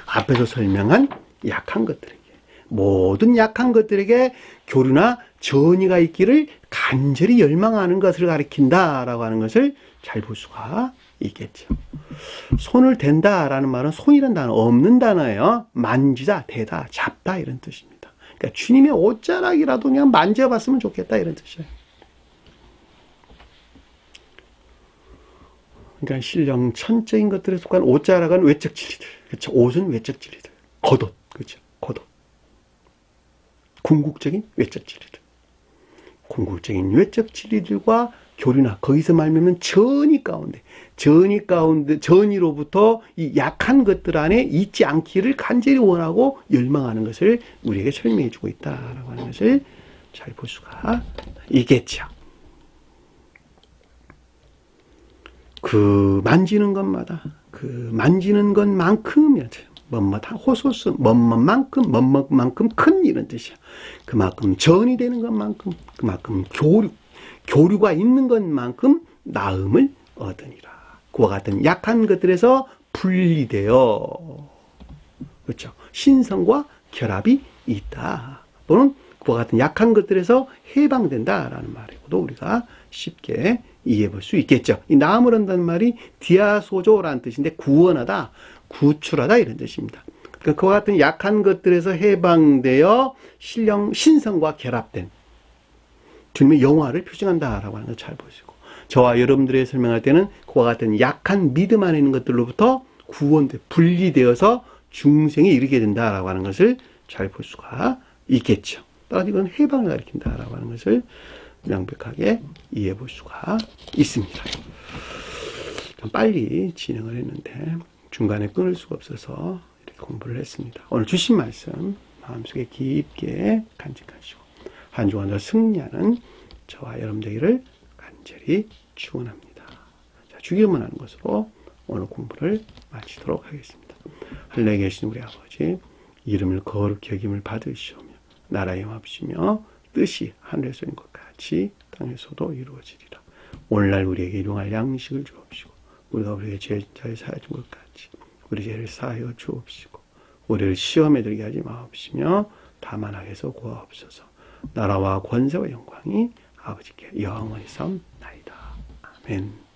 앞에서 설명한 약한 것들에게. 모든 약한 것들에게 교류나 전이가 있기를 간절히 열망하는 것을 가리킨다라고 하는 것을 잘 볼 수가 있겠죠. 손을 댄다라는 말은 손이라는 단어 없는 단어예요. 만지다, 대다, 잡다 이런 뜻입니다. 그러니까 주님의 옷자락이라도 그냥 만져봤으면 좋겠다 이런 뜻이에요. 그러니까 신령 천적인 것들에 속한 옷자락은 외적 진리들. 그렇죠. 옷은 외적 진리들. 겉옷. 그렇죠. 겉옷. 궁극적인 외적 진리들. 궁극적인 외적 진리들과 교류나 거기서 말하면 전이로부터 이 약한 것들 안에 있지 않기를 간절히 원하고 열망하는 것을 우리에게 설명해 주고 있다라고 하는 것을 잘 볼 수가 있겠죠. 그 만지는 것마다 그 만지는 것만큼이었죠. 호소스 뭐뭐만큼 큰 이런 뜻이야. 그만큼 전이 되는 것만큼 그만큼 교류가 있는 것만큼 나음을 얻으니라. 그와 같은 약한 것들에서 분리되어 그렇죠. 신성과 결합이 있다. 또는 그와 같은 약한 것들에서 해방된다라는 말이고도 우리가 쉽게 이해해 볼 수 있겠죠. 이 나음을 한다는 말이 디아소조라는 뜻인데 구원하다, 구출하다 이런 뜻입니다. 그러니까 그와 같은 약한 것들에서 해방되어 신성과 결합된 주님의 영화를 표징한다라고 하는 걸 잘 보시고 저와 여러분들이 설명할 때는 그와 같은 약한 믿음 안에 있는 것들로부터 분리되어서 중생에 이르게 된다라고 하는 것을 잘 볼 수가 있겠죠. 따라서 이건 해방을 가리킨다라고 하는 것을 명백하게 이해해 볼 수가 있습니다. 좀 빨리 진행을 했는데 중간에 끊을 수가 없어서 이렇게 공부를 했습니다. 오늘 주신 말씀 마음속에 깊게 간직하시고 한 주간 더 승리하는 저와 여러분 되기를 간절히 축원합니다. 자, 주기도문 하는 것으로 오늘 공부를 마치도록 하겠습니다. 하늘에 계신 우리 아버지 이름을 거룩히 여김을 받으시오며 나라에 임하시며 뜻이 하늘에서 인 것 같이 땅에서도 이루어지리라. 오늘날 우리에게 일용할 양식을 주옵시고 우리가 우리에게 죄인자를 사하여 준 것 같이 우리 죄를 사하여 주옵시고 우리를 시험에 들게 하지 마옵시며 다만 악에서 구하옵소서. 나라와 권세와 영광이 아버지께 영원히 삼나이다. 아멘.